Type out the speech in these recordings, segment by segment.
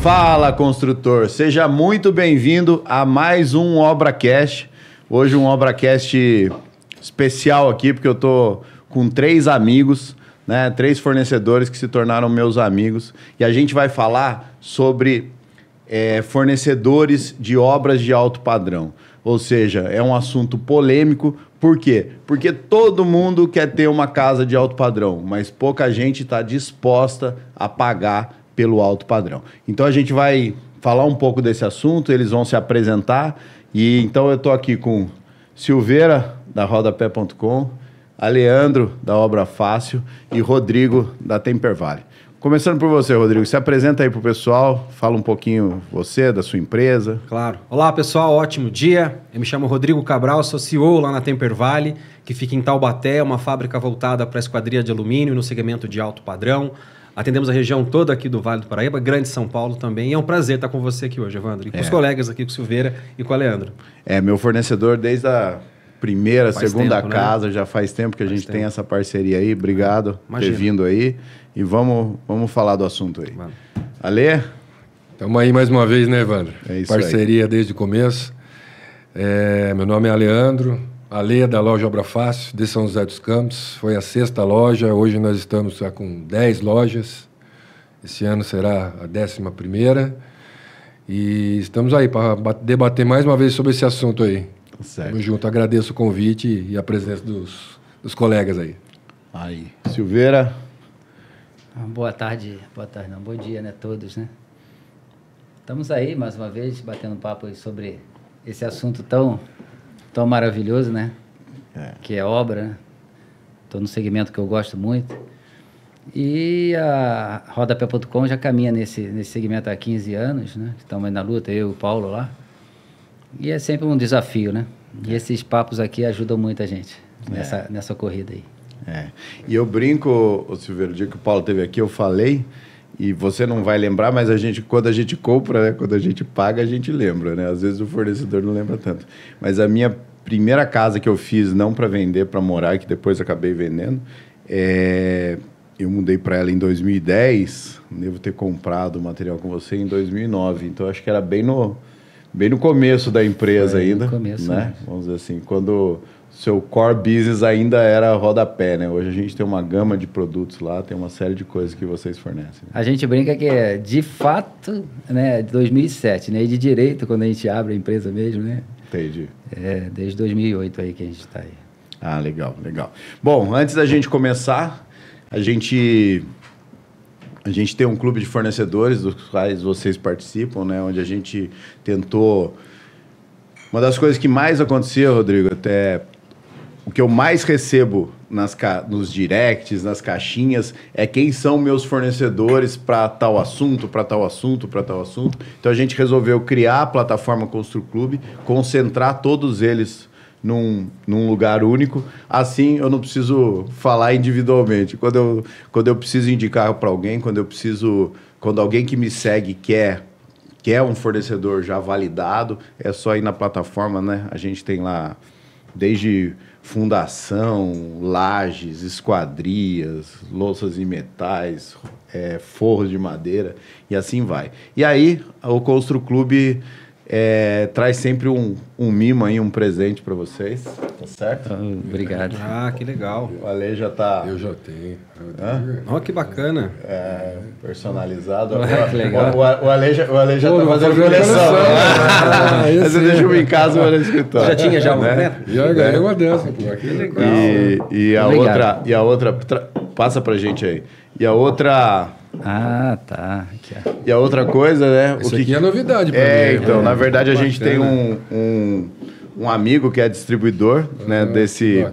Fala, construtor! Seja muito bem-vindo a mais um ObraCast. Hoje um ObraCast especial aqui, porque eu tô com 3 amigos, né? 3 fornecedores que se tornaram meus amigos. E a gente vai falar sobre fornecedores de obras de alto padrão. Ou seja, é um assunto polêmico. Por quê? Porque todo mundo quer ter uma casa de alto padrão, mas pouca gente está disposta a pagar pelo alto padrão. Então a gente vai falar um pouco desse assunto, eles vão se apresentar. E então eu estou aqui com Silveira, da Rodapé.com, Aleandro, da Obra Fácil, e Rodrigo, da Tempervale. Começando por você, Rodrigo, se apresenta aí para o pessoal, fala um pouquinho você, da sua empresa. Claro. Olá, pessoal, ótimo dia. Eu me chamo Rodrigo Cabral, sou CEO lá na Tempervale, que fica em Taubaté, uma fábrica voltada para a esquadria de alumínio no segmento de alto padrão. Atendemos a região toda aqui do Vale do Paraíba, Grande São Paulo também. E é um prazer estar com você aqui hoje, Evandro. E com os colegas aqui, com o Silveira e com o Leandro. É meu fornecedor desde a primeira, segunda casa, né? Já faz tempo que a gente tem essa parceria aí. Obrigado por ter vindo aí. E vamos falar do assunto aí. Mano. Ale? Estamos aí mais uma vez, né, Evandro? É isso Parceria aí. Desde o começo. Meu nome é Aleandro. Ale, da loja Obra Fácil, de São José dos Campos. Foi a 6ª loja, hoje nós estamos já com 10 lojas. Esse ano será a 11ª. E estamos aí para debater mais uma vez sobre esse assunto aí. Certo. Tamo junto, agradeço o convite e a presença dos colegas aí. Aí, Silveira. Boa tarde não, bom dia, né, todos, né? Estamos aí, mais uma vez, batendo papo sobre esse assunto tão maravilhoso, né? Que é obra, né? Estou num segmento que eu gosto muito. E a Rodapé.com já caminha nesse segmento há 15 anos, né? Estamos aí na luta, eu e o Paulo lá. E é sempre um desafio, né? E esses papos aqui ajudam muito a gente nessa corrida aí. E eu brinco, Silveira, o dia que o Paulo esteve aqui, eu falei, e você não vai lembrar, mas quando a gente compra, né, quando a gente paga, a gente lembra, né? Às vezes o fornecedor não lembra tanto. Mas a minha primeira casa que eu fiz, não para vender, para morar, que depois acabei vendendo, eu mudei para ela em 2010, devo ter comprado o material com você em 2009, então acho que era bem no começo da empresa ainda, no começo, né? Vamos dizer assim, quando seu core business ainda era rodapé, né? Hoje a gente tem uma gama de produtos lá, tem uma série de coisas que vocês fornecem. A gente brinca que de fato, né, 2007, né? E de direito, quando a gente abre a empresa mesmo, né? Entendi. Desde 2008 aí que a gente está aí. Ah, legal. Bom, antes da gente começar, a gente tem um clube de fornecedores dos quais vocês participam, né? Onde a gente tentou... Uma das coisas que mais acontecia, Rodrigo, até o que eu mais recebo nos directs, nas caixinhas, é quem são meus fornecedores para tal assunto, para tal assunto, para tal assunto. Então a gente resolveu criar a plataforma ConstruClube, concentrar todos eles num lugar único. Assim eu não preciso falar individualmente. Quando eu preciso indicar para alguém, quando alguém que me segue quer um fornecedor já validado, é só ir na plataforma, né? A gente tem lá desde fundação, lajes, esquadrias, louças e metais, forros de madeira, e assim vai. E aí, o ConstruClube traz sempre um mimo aí, um presente para vocês, tá certo? Obrigado. Ah, que legal. O Ale já tá... Eu já tenho. Olha que bacana. Personalizado. Que legal. O Ale já tá fazendo coleção. Mas você deixa eu em casa ou no escritório. Já tinha já uma, né? Já ganhei uma dessa. Que legal. E a outra passa pra gente aí. E a outra... Ah, tá. Aqui, ó. E a outra coisa, né? Isso aqui é novidade pra mim. Então, na verdade, a gente tem um amigo que é distribuidor, né, desse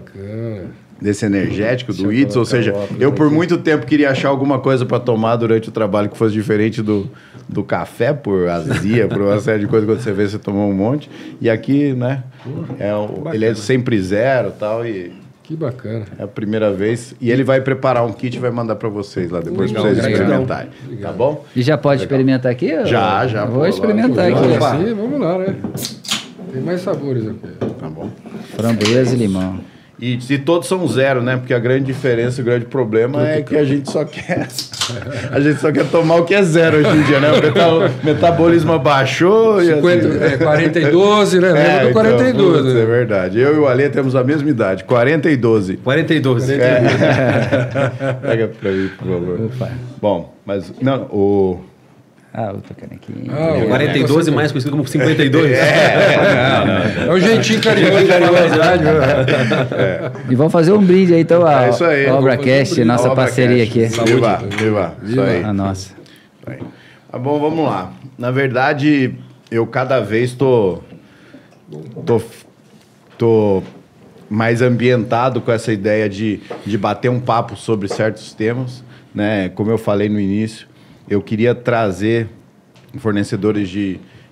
energético, do ITS, ou seja, eu por muito tempo queria achar alguma coisa para tomar durante o trabalho que fosse diferente do café, por azia, por uma série de coisas que você vê, você tomou um monte. E aqui, né, ele é sempre zero e tal, e... Que bacana. É a primeira vez. E ele vai preparar um kit e vai mandar para vocês lá depois, para vocês experimentarem. Tá bom? E já pode experimentar aqui? Já. Vou experimentar aqui. Sim, vamos lá, né? Tem mais sabores aqui. Tá bom. Framboesa e limão. E se todos são zero, né? Porque a grande diferença, o grande problema é que a gente só quer tomar o que é zero hoje em dia, né? O metabolismo abaixou. 40 e 12, né? Lembra do 40 e 12. Então, é verdade. Eu e o Alê temos a mesma idade, 40 e 12. 40 e 12. Pega pra mim, por favor. Ufa. Bom, mas não, o... outra canequinha. 40 e 12, mais conhecido como 52. É um jeitinho carinhoso de falar a idade. E vamos fazer um brinde aí, então, É isso aí. a ObraCast, nossa A parceria aqui. Saúde. Viva. Isso aí. A nossa. Isso aí. Tá bom, vamos lá. Na verdade, eu cada vez tô mais ambientado com essa ideia de bater um papo sobre certos temas, né? Como eu falei no início, eu queria trazer fornecedores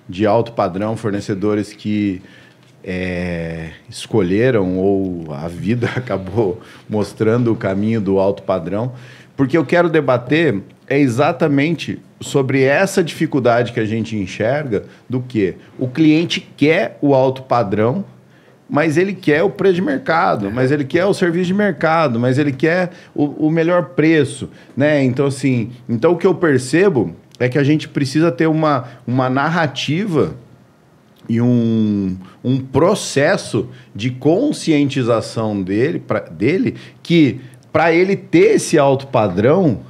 de alto padrão, fornecedores que escolheram ou a vida acabou mostrando o caminho do alto padrão, porque eu quero debater exatamente sobre essa dificuldade que a gente enxerga do que o cliente quer o alto padrão, mas ele quer o preço de mercado, mas ele quer o serviço de mercado, mas ele quer o melhor preço, né? Então, assim, o que eu percebo é que a gente precisa ter uma narrativa e um processo de conscientização dele que, para ele ter esse alto padrão,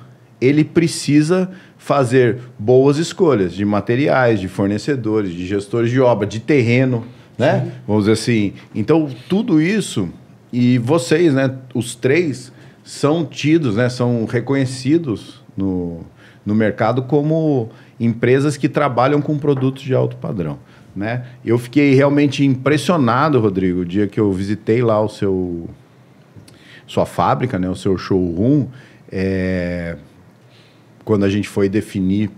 ele precisa fazer boas escolhas de materiais, de fornecedores, de gestores de obra, de terreno, né? Sim. Vamos dizer assim. Então, tudo isso, e vocês, né, os três, são tidos, né, são reconhecidos no mercado como empresas que trabalham com produtos de alto padrão, né? Eu fiquei realmente impressionado, Rodrigo, o dia que eu visitei lá sua fábrica, né, o seu showroom, quando a gente foi definir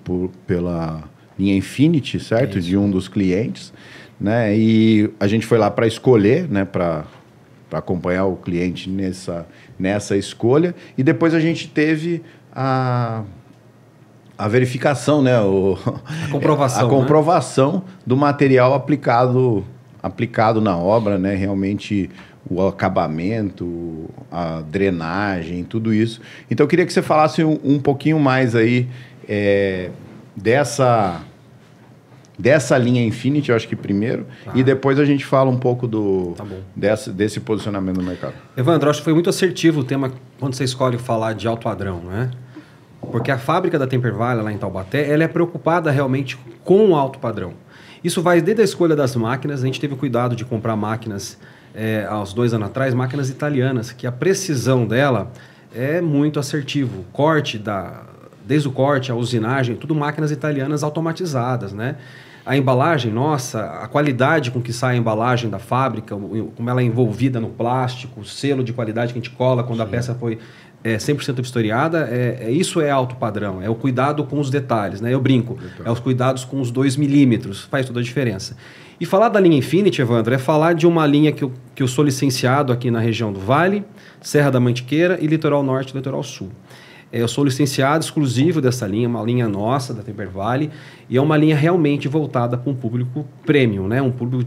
pela linha Infinity, certo? De um dos clientes, né? E a gente foi lá para escolher, né? Para acompanhar o cliente nessa escolha. E depois a gente teve a verificação, né? A comprovação. A comprovação do material aplicado na obra, né? Realmente o acabamento, a drenagem, tudo isso. Então eu queria que você falasse um pouquinho mais aí dessa linha Infinity, eu acho que primeiro, e depois a gente fala um pouco desse posicionamento no mercado. Evandro, acho que foi muito assertivo o tema quando você escolhe falar de alto padrão, né? Porque a fábrica da Temper Valley, lá em Taubaté, ela é preocupada realmente com o alto padrão. Isso vai desde a escolha das máquinas. A gente teve o cuidado de comprar máquinas, há uns 2 anos atrás, máquinas italianas, que a precisão dela é muito assertivo. Desde o corte, a usinagem, tudo máquinas italianas automatizadas, né? A embalagem, nossa, a qualidade com que sai a embalagem da fábrica, como ela é envolvida no plástico, o selo de qualidade que a gente cola quando a peça foi 100% vistoriada, isso é alto padrão, é o cuidado com os detalhes, né? Eu brinco, é os cuidados com os 2 milímetros, faz toda a diferença. E falar da linha Infinity, Evandro, é falar de uma linha que eu sou licenciado aqui na região do Vale, Serra da Mantiqueira e Litoral Norte e Litoral Sul. Eu sou licenciado exclusivo dessa linha, uma linha nossa da Temper Valley, e é uma linha realmente voltada para um público premium, né? Um público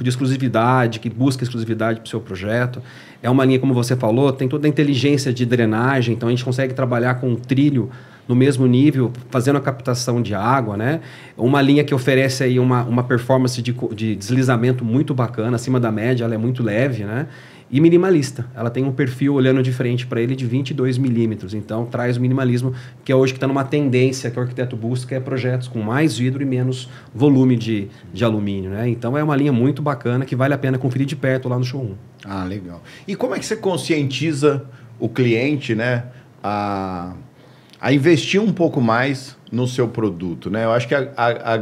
de exclusividade, que busca exclusividade para o seu projeto. É uma linha, como você falou, tem toda a inteligência de drenagem, então a gente consegue trabalhar com um trilho no mesmo nível, fazendo a captação de água, né? Uma linha que oferece aí uma performance de deslizamento muito bacana, acima da média, ela é muito leve, né? E minimalista. Ela tem um perfil olhando de frente para ele de 22 milímetros. Então, traz o minimalismo, que é hoje que está numa tendência que o arquiteto busca, é projetos com mais vidro e menos volume de alumínio, né? Então, é uma linha muito bacana que vale a pena conferir de perto lá no showroom. Ah, legal. E como é que você conscientiza o cliente, né, a investir um pouco mais no seu produto, né? Eu acho que a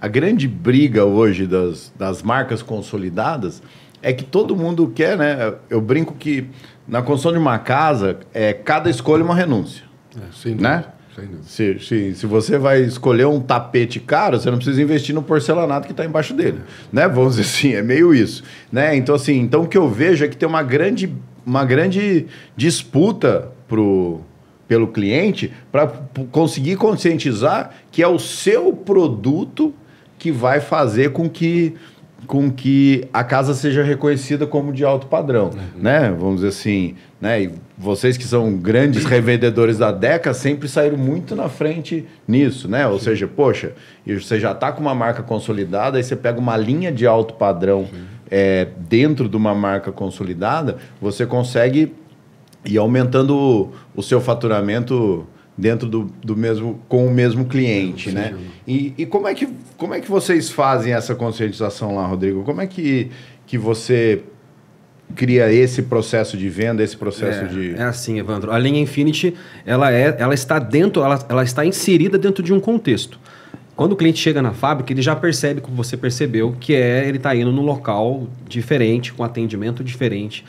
grande briga hoje das marcas consolidadas é que todo mundo quer, né? Eu brinco que na construção de uma casa, cada escolha é uma renúncia. Sem dúvida, né? Sem dúvida. Se você vai escolher um tapete caro, você não precisa investir no porcelanato que está embaixo dele. Né? Vamos dizer assim, é meio isso. Né? Então, assim, o que eu vejo é que tem uma grande disputa pelo cliente para conseguir conscientizar que é o seu produto que vai fazer com que com que a casa seja reconhecida como de alto padrão, né? Vamos dizer assim, né? E vocês que são grandes revendedores da Deca sempre saíram muito na frente nisso, né? Ou seja, poxa, e você já está com uma marca consolidada, aí você pega uma linha de alto padrão dentro de uma marca consolidada, você consegue ir aumentando o seu faturamento dentro do mesmo, com o mesmo cliente, né? E como é que vocês fazem essa conscientização lá, Rodrigo? Como é que você cria esse processo de venda, esse processo de... É assim, Evandro. A linha Infinity, ela está dentro, ela está inserida dentro de um contexto. Quando o cliente chega na fábrica, ele já percebe, como você percebeu, que ele está indo num local diferente, com atendimento diferente.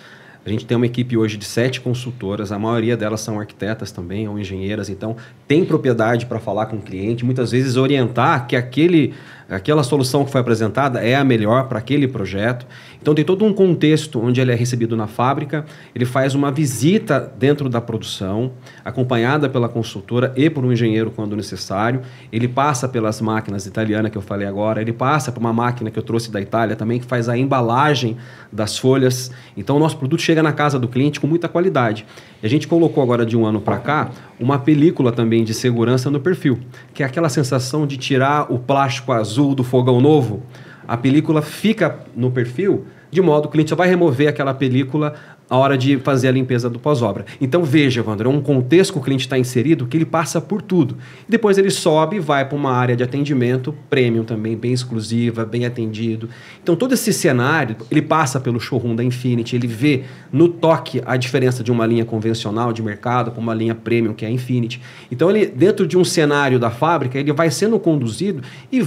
A gente tem uma equipe hoje de 7 consultoras, a maioria delas são arquitetas também, ou engenheiras, então tem propriedade para falar com o cliente, muitas vezes orientar que aquela solução que foi apresentada é a melhor para aquele projeto. Então tem todo um contexto onde ele é recebido na fábrica, ele faz uma visita dentro da produção, acompanhada pela consultora e por um engenheiro quando necessário. Ele passa pelas máquinas italianas que eu falei agora, ele passa por uma máquina que eu trouxe da Itália também, que faz a embalagem das folhas. Então o nosso produto chega na casa do cliente com muita qualidade. E a gente colocou agora de um ano para cá uma película também de segurança no perfil, que é aquela sensação de tirar o plástico azul do fogão novo. A película fica no perfil, de modo que o cliente só vai remover aquela película a hora de fazer a limpeza do pós-obra. Então veja, Evandro, é um contexto que o cliente está inserido que ele passa por tudo. E depois ele sobe e vai para uma área de atendimento premium também, bem exclusiva, bem atendido. Então todo esse cenário, ele passa pelo showroom da Infinity, ele vê no toque a diferença de uma linha convencional de mercado para uma linha premium, que é a Infinity. Então ele, dentro de um cenário da fábrica, ele vai sendo conduzido e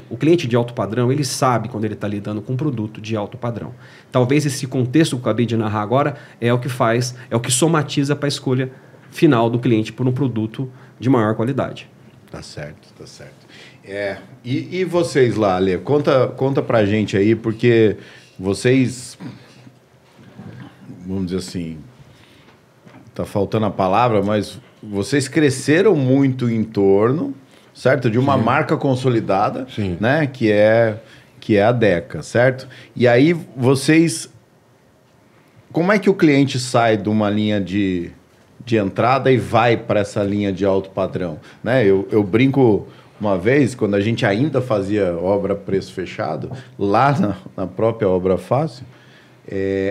o cliente de alto padrão, ele sabe quando ele está lidando com um produto de alto padrão. Talvez esse contexto que eu acabei de narrar agora é o que faz, é o que somatiza para a escolha final do cliente por um produto de maior qualidade. Tá certo, tá certo. E vocês lá, Ale, conta pra gente aí, porque vocês, vamos dizer assim, tá faltando a palavra, mas vocês cresceram muito em torno, certo? De uma marca consolidada, né? Que é a Deca, certo? E aí vocês... Como é que o cliente sai de uma linha de entrada e vai para essa linha de alto padrão? Né? Eu brinco uma vez, quando a gente ainda fazia obra preço fechado, lá na própria Obra Fácil,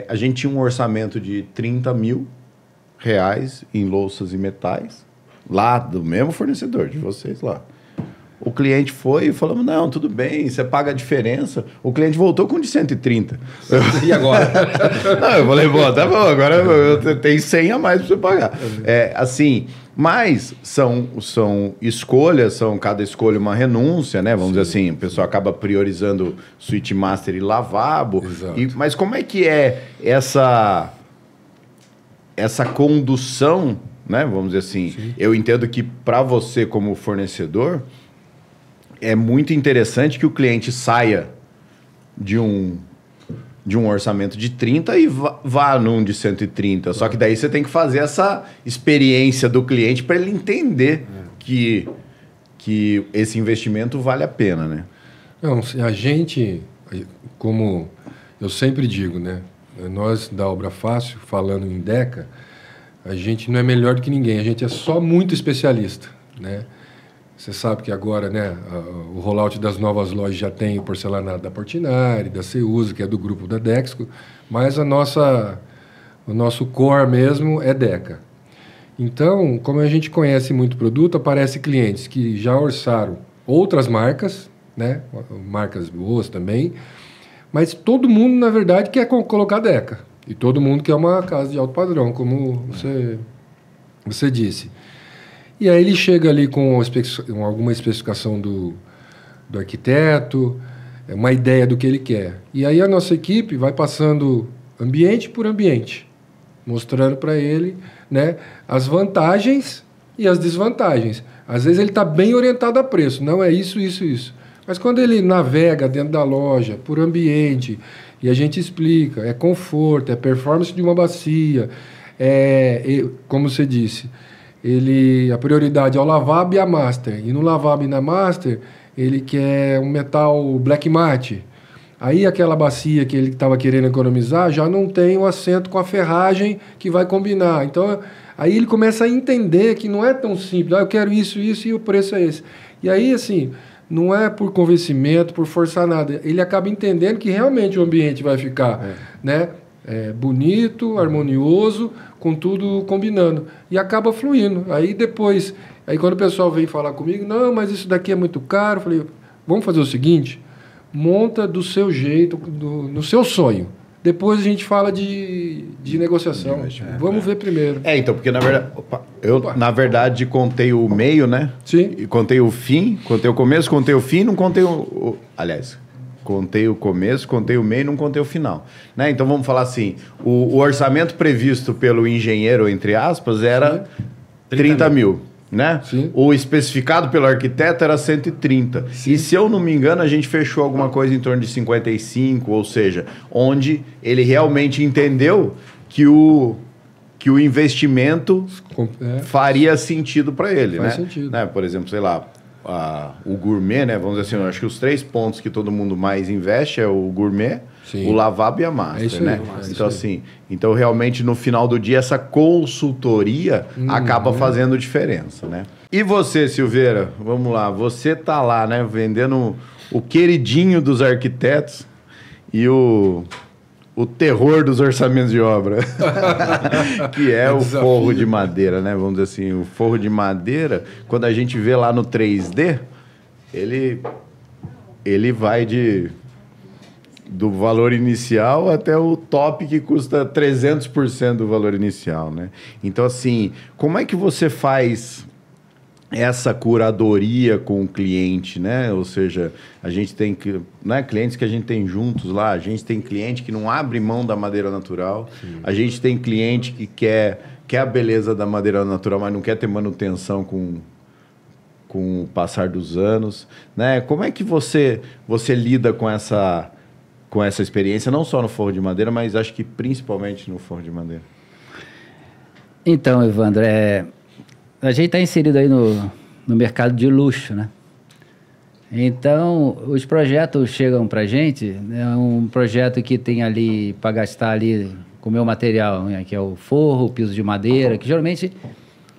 a gente tinha um orçamento de R$30 mil em louças e metais, lá do mesmo fornecedor de vocês lá. O cliente foi e falamos, não, tudo bem, você paga a diferença. O cliente voltou com de 130. E agora? Não, eu falei, bom, tá bom, agora eu tenho 100 a mais para você pagar. Assim, mas são escolhas, cada escolha uma renúncia, né? Vamos dizer assim, o pessoal acaba priorizando suíte master e lavabo. Mas como é que é essa condução, né? Vamos dizer assim, eu entendo que para você como fornecedor... É muito interessante que o cliente saia de um orçamento de 30 e vá num de 130. Só que daí você tem que fazer essa experiência do cliente para ele entender que esse investimento vale a pena, né? Não, a gente, como eu sempre digo, né? Nós da Obra Fácil, falando em Deca, a gente não é melhor do que ninguém, a gente é só muito especialista, né? Você sabe que agora, né, o rollout das novas lojas já tem o porcelanato da Portinari, da Ceusa, que é do grupo da Dexco, mas o nosso core mesmo é Deca. Então, como a gente conhece muito produto, aparecem clientes que já orçaram outras marcas, né, marcas boas também, mas todo mundo, na verdade, quer colocar Deca. E todo mundo quer uma casa de alto padrão, como você disse. E aí ele chega ali com alguma especificação do arquiteto, uma ideia do que ele quer. E aí a nossa equipe vai passando ambiente por ambiente, mostrando para ele, né, as vantagens e as desvantagens. Às vezes ele está bem orientado a preço, não é isso, isso, isso. Mas quando ele navega dentro da loja, por ambiente, e a gente explica, é conforto, é performance de uma bacia, como você disse... a prioridade é o lavabo e a master. E no lavabo e na master, ele quer um metal black matte. Aí aquela bacia que ele estava querendo economizar já não tem o assento com a ferragem que vai combinar. Então, aí ele começa a entender que não é tão simples. Eu quero isso e o preço é esse. E aí, assim, não é por convencimento, por forçar nada. Ele acaba entendendo que realmente o ambiente vai ficar né, bonito, harmonioso, com tudo combinando. E acaba fluindo. Aí depois, quando o pessoal vem falar comigo, não, mas isso daqui é muito caro. Eu falei, vamos fazer o seguinte... Monta do seu jeito, no seu sonho. Depois a gente fala de negociação. Vamos ver primeiro. Então, porque na verdade contei o meio, né? Sim. E contei o fim, contei o começo, contei o fim, não contei aliás, contei o começo, contei o meio, não contei o final. Né? Então vamos falar assim, o orçamento previsto pelo engenheiro, entre aspas, era 30 mil. Né? Sim. O especificado pelo arquiteto era 130. Sim. E se eu não me engano, a gente fechou alguma coisa em torno de 55, ou seja, onde ele realmente entendeu que o investimento faria sentido para ele. Faz né? sentido. Né? Por exemplo, sei lá, o gourmet, né? Vamos dizer assim, eu acho que os 3 pontos que todo mundo mais investe é o gourmet, Sim. o lavabo e a master, isso né? Aí, então, assim, então realmente no final do dia essa consultoria acaba fazendo diferença, né? E você, Silveira, vamos lá, você tá lá, né, vendendo o queridinho dos arquitetos e o terror dos orçamentos de obra, que é o forro de madeira, né? Vamos dizer assim, o forro de madeira, quando a gente vê lá no 3D, ele vai do valor inicial até o top que custa 300% do valor inicial, né? Então, assim, como é que você faz essa curadoria com o cliente, né? Ou seja, a gente tem clientes que a gente tem juntos lá, a gente tem cliente que não abre mão da madeira natural, Sim. a gente tem cliente que quer a beleza da madeira natural, mas não quer ter manutenção com o passar dos anos, né? Como é que você lida com essa experiência, não só no forro de madeira, mas acho que principalmente no forro de madeira? Então, Evandro, a gente está inserido aí no mercado de luxo, né? Então, os projetos chegam para a gente, é um projeto que tem ali para gastar ali com o meu material, né? Que é o forro, o piso de madeira, que geralmente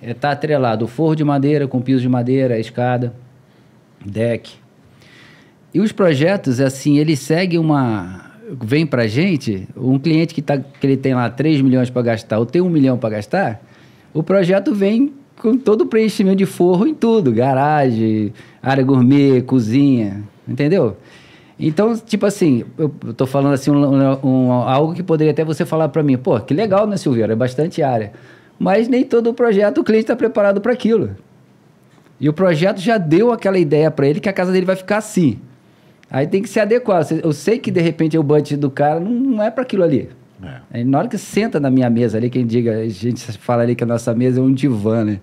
está atrelado o forro de madeira com piso de madeira, a escada, deck. E os projetos, assim, eles seguem vem para a gente, um cliente que ele tem lá 3 milhões para gastar ou tem 1 milhão para gastar, o projeto vem com todo o preenchimento de forro em tudo, garagem, área gourmet, cozinha, entendeu? Então, tipo assim, eu tô falando assim algo que poderia até você falar para mim, pô, que legal, né, Silveira? É bastante área. Mas nem todo o projeto o cliente está preparado para aquilo. E o projeto já deu aquela ideia para ele que a casa dele vai ficar assim. Aí tem que se adequar. Eu sei que, de repente, o budget do cara não é para aquilo ali. Aí, na hora que senta na minha mesa ali, a gente fala ali que a nossa mesa é um divã, né?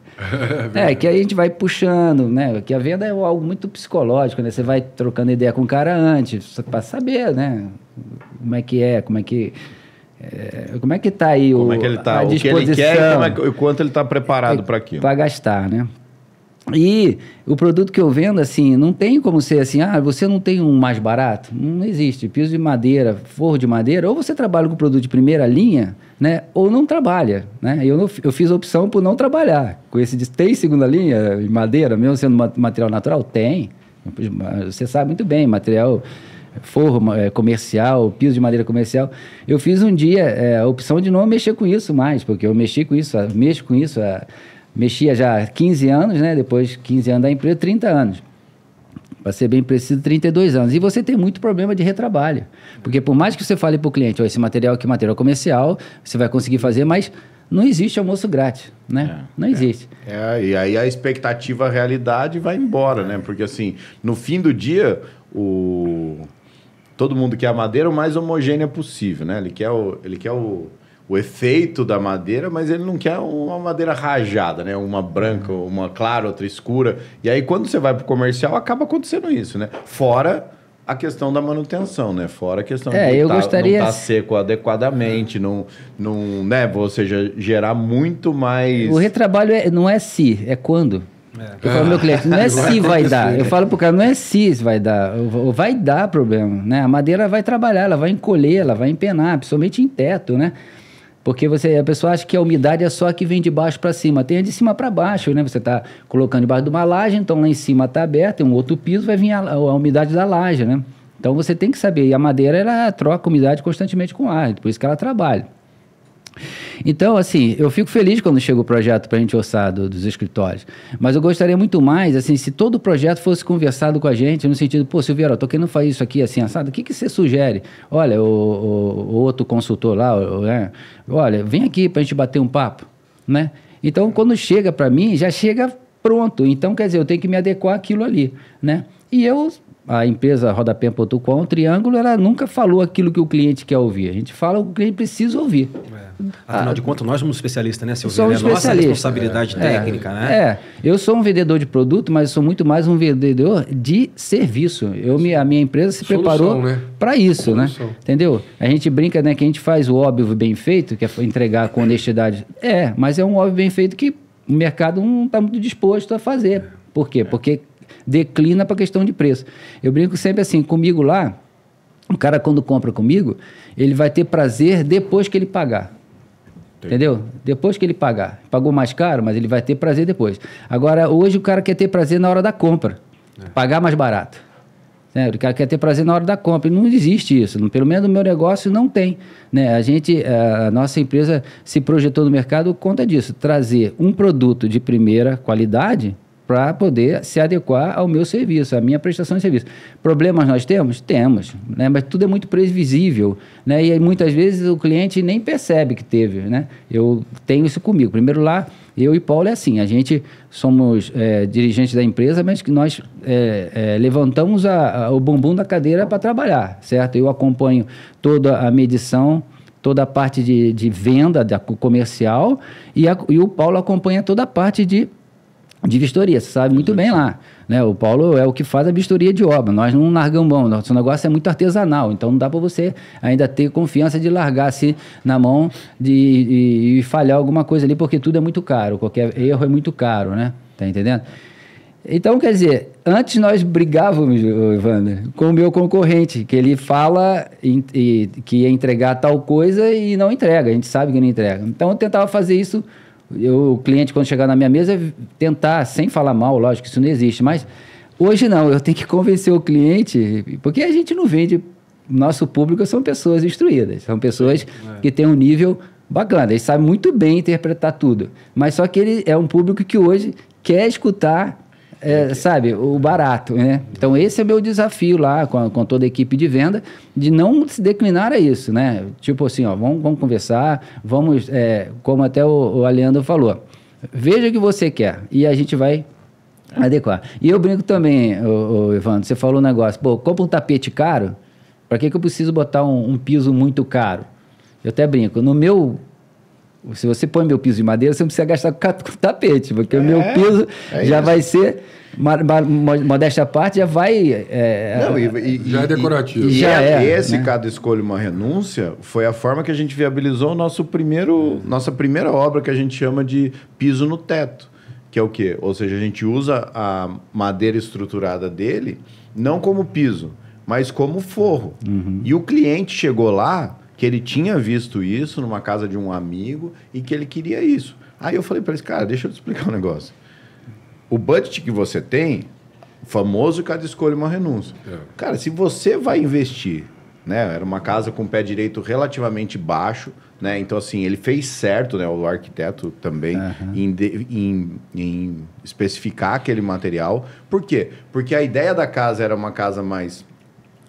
Que aí a gente vai puxando, né? Que a venda é algo muito psicológico, né? Você vai trocando ideia com o cara antes, para saber, né? Como é que tá aí como é que ele tá, a disposição. O que ele quer e o quanto ele está preparado para aquilo. Para gastar, né? E o produto que eu vendo, assim, não tem como ser assim, você não tem um mais barato? Não existe. Piso de madeira, forro de madeira, ou você trabalha com produto de primeira linha, né? Ou não trabalha, né? Eu fiz a opção por não trabalhar. Com esse tem segunda linha de madeira, mesmo sendo material natural? Tem. Você sabe muito bem, material forro comercial, piso de madeira comercial. Eu fiz um dia a opção de não mexer com isso mais, porque eu mexo com isso, mexia já há 15 anos, né? Depois 15 anos da empresa, 30 anos. Para ser bem preciso, 32 anos. E você tem muito problema de retrabalho. Porque por mais que você fale para o cliente, esse material aqui é material comercial, você vai conseguir fazer, mas não existe almoço grátis, né? Não existe. E aí a expectativa, a realidade vai embora, né? Porque assim, no fim do dia, todo mundo quer a madeira o mais homogênea possível, né? Ele quer o efeito da madeira, mas ele não quer uma madeira rajada, né? Uma branca, uma clara, outra escura. E aí, quando você vai para o comercial, acaba acontecendo isso, né? Fora a questão da manutenção, né? Fora a questão de não estar seco adequadamente, né? Ou seja, gerar muito mais... O retrabalho não é se, é quando. Eu falo pro meu cliente, não é se vai dar. Eu falo pro cara, não é se vai dar. Vai dar problema, né? A madeira vai trabalhar, ela vai encolher, ela vai empenar, principalmente em teto, né? Porque a pessoa acha que a umidade é só a que vem de baixo para cima. Tem a de cima para baixo, né? Você está colocando debaixo de uma laje, então lá em cima está aberto, tem um outro piso, vai vir a umidade da laje, né? Então você tem que saber. E a madeira, ela troca umidade constantemente com o ar, por isso que ela trabalha. Então, assim, eu fico feliz quando chega o projeto para a gente orçar dos escritórios, mas eu gostaria muito mais, assim, se todo o projeto fosse conversado com a gente, no sentido, pô, Silveira, eu tô querendo fazer isso aqui assim, assado, o que você sugere? Olha, o outro consultor lá, olha, vem aqui para a gente bater um papo, né? Então, quando chega para mim, já chega pronto, então, quer dizer, eu tenho que me adequar àquilo ali, né? E a empresa Rodapé.com, o Triângulo, ela nunca falou aquilo que o cliente quer ouvir. A gente fala o que o cliente precisa ouvir. Afinal de contas, nós somos especialistas, né, Silvio? Somos nossa responsabilidade técnica, né? Eu sou um vendedor de produto, mas sou muito mais um vendedor de serviço. A minha empresa se preparou para isso, né? Entendeu? A gente brinca, né, que a gente faz o óbvio bem feito, que é entregar com honestidade. Mas é um óbvio bem feito que o mercado não está muito disposto a fazer. Por quê? Porque declina para a questão de preço. Eu brinco sempre assim, comigo lá, o cara quando compra comigo, ele vai ter prazer depois que ele pagar. Entendeu? Depois que ele pagar. Pagou mais caro, mas ele vai ter prazer depois. Agora, hoje o cara quer ter prazer na hora da compra. Pagar mais barato. Né? O cara quer ter prazer na hora da compra. E não existe isso. Pelo menos no meu negócio não tem. Né? A nossa empresa se projetou no mercado por conta disso. Trazer um produto de primeira qualidade para poder se adequar ao meu serviço, à minha prestação de serviço. Problemas nós temos? Temos, né? Mas tudo é muito previsível, né? E aí, muitas vezes o cliente nem percebe que teve, né? Eu tenho isso comigo. Primeiro lá, eu e Paulo é assim, a gente somos dirigentes da empresa, mas que nós levantamos o bumbum da cadeira para trabalhar, certo? Eu acompanho toda a medição, toda a parte de venda comercial e o Paulo acompanha toda a parte de vistoria, você sabe muito bem lá, né? O Paulo é o que faz a vistoria de obra, nós não largamos mão, nosso negócio é muito artesanal, então não dá para você ainda ter confiança de largar assim na mão e falhar alguma coisa ali, porque tudo é muito caro, qualquer erro é muito caro, né? Tá entendendo? Então, quer dizer, antes nós brigávamos, Wander, com o meu concorrente, que ele fala que ia entregar tal coisa e não entrega, a gente sabe que não entrega. Então eu tentava fazer isso. O cliente, quando chegar na minha mesa, tentar, sem falar mal, lógico, isso não existe, mas hoje não, eu tenho que convencer o cliente, porque a gente não vende, nosso público são pessoas instruídas, são pessoas que têm um nível bacana, eles sabem muito bem interpretar tudo, mas só que ele é um público que hoje quer escutar, sabe, o barato, né? Então esse é o meu desafio lá com toda a equipe de venda, de não se declinar a isso, né? Tipo assim, ó, vamos conversar, vamos, como até o Aleandro falou, veja o que você quer e a gente vai adequar. E eu brinco também, Evandro, você falou um negócio, pô, compra um tapete caro, para que eu preciso botar um piso muito caro? Eu até brinco, se você põe meu piso de madeira, você não precisa gastar com tapete, porque o meu piso já vai ser, modéstia à parte, já vai... já é decorativo. Esse Cada Escolha Uma Renúncia foi a forma que a gente viabilizou nossa primeira obra, que a gente chama de piso no teto, que é o quê? Ou seja, a gente usa a madeira estruturada dele não como piso, mas como forro. Uhum. E o cliente chegou lá que ele tinha visto isso numa casa de um amigo e que ele queria isso. Aí eu falei para ele, cara, deixa eu te explicar um negócio. O budget que você tem, o famoso Cada Escolha Uma Renúncia. Cara, se você vai investir, né? Era uma casa com pé direito relativamente baixo, né? Então, assim, ele fez certo, né? O arquiteto também, em especificar aquele material. Por quê? Porque a ideia da casa era uma casa mais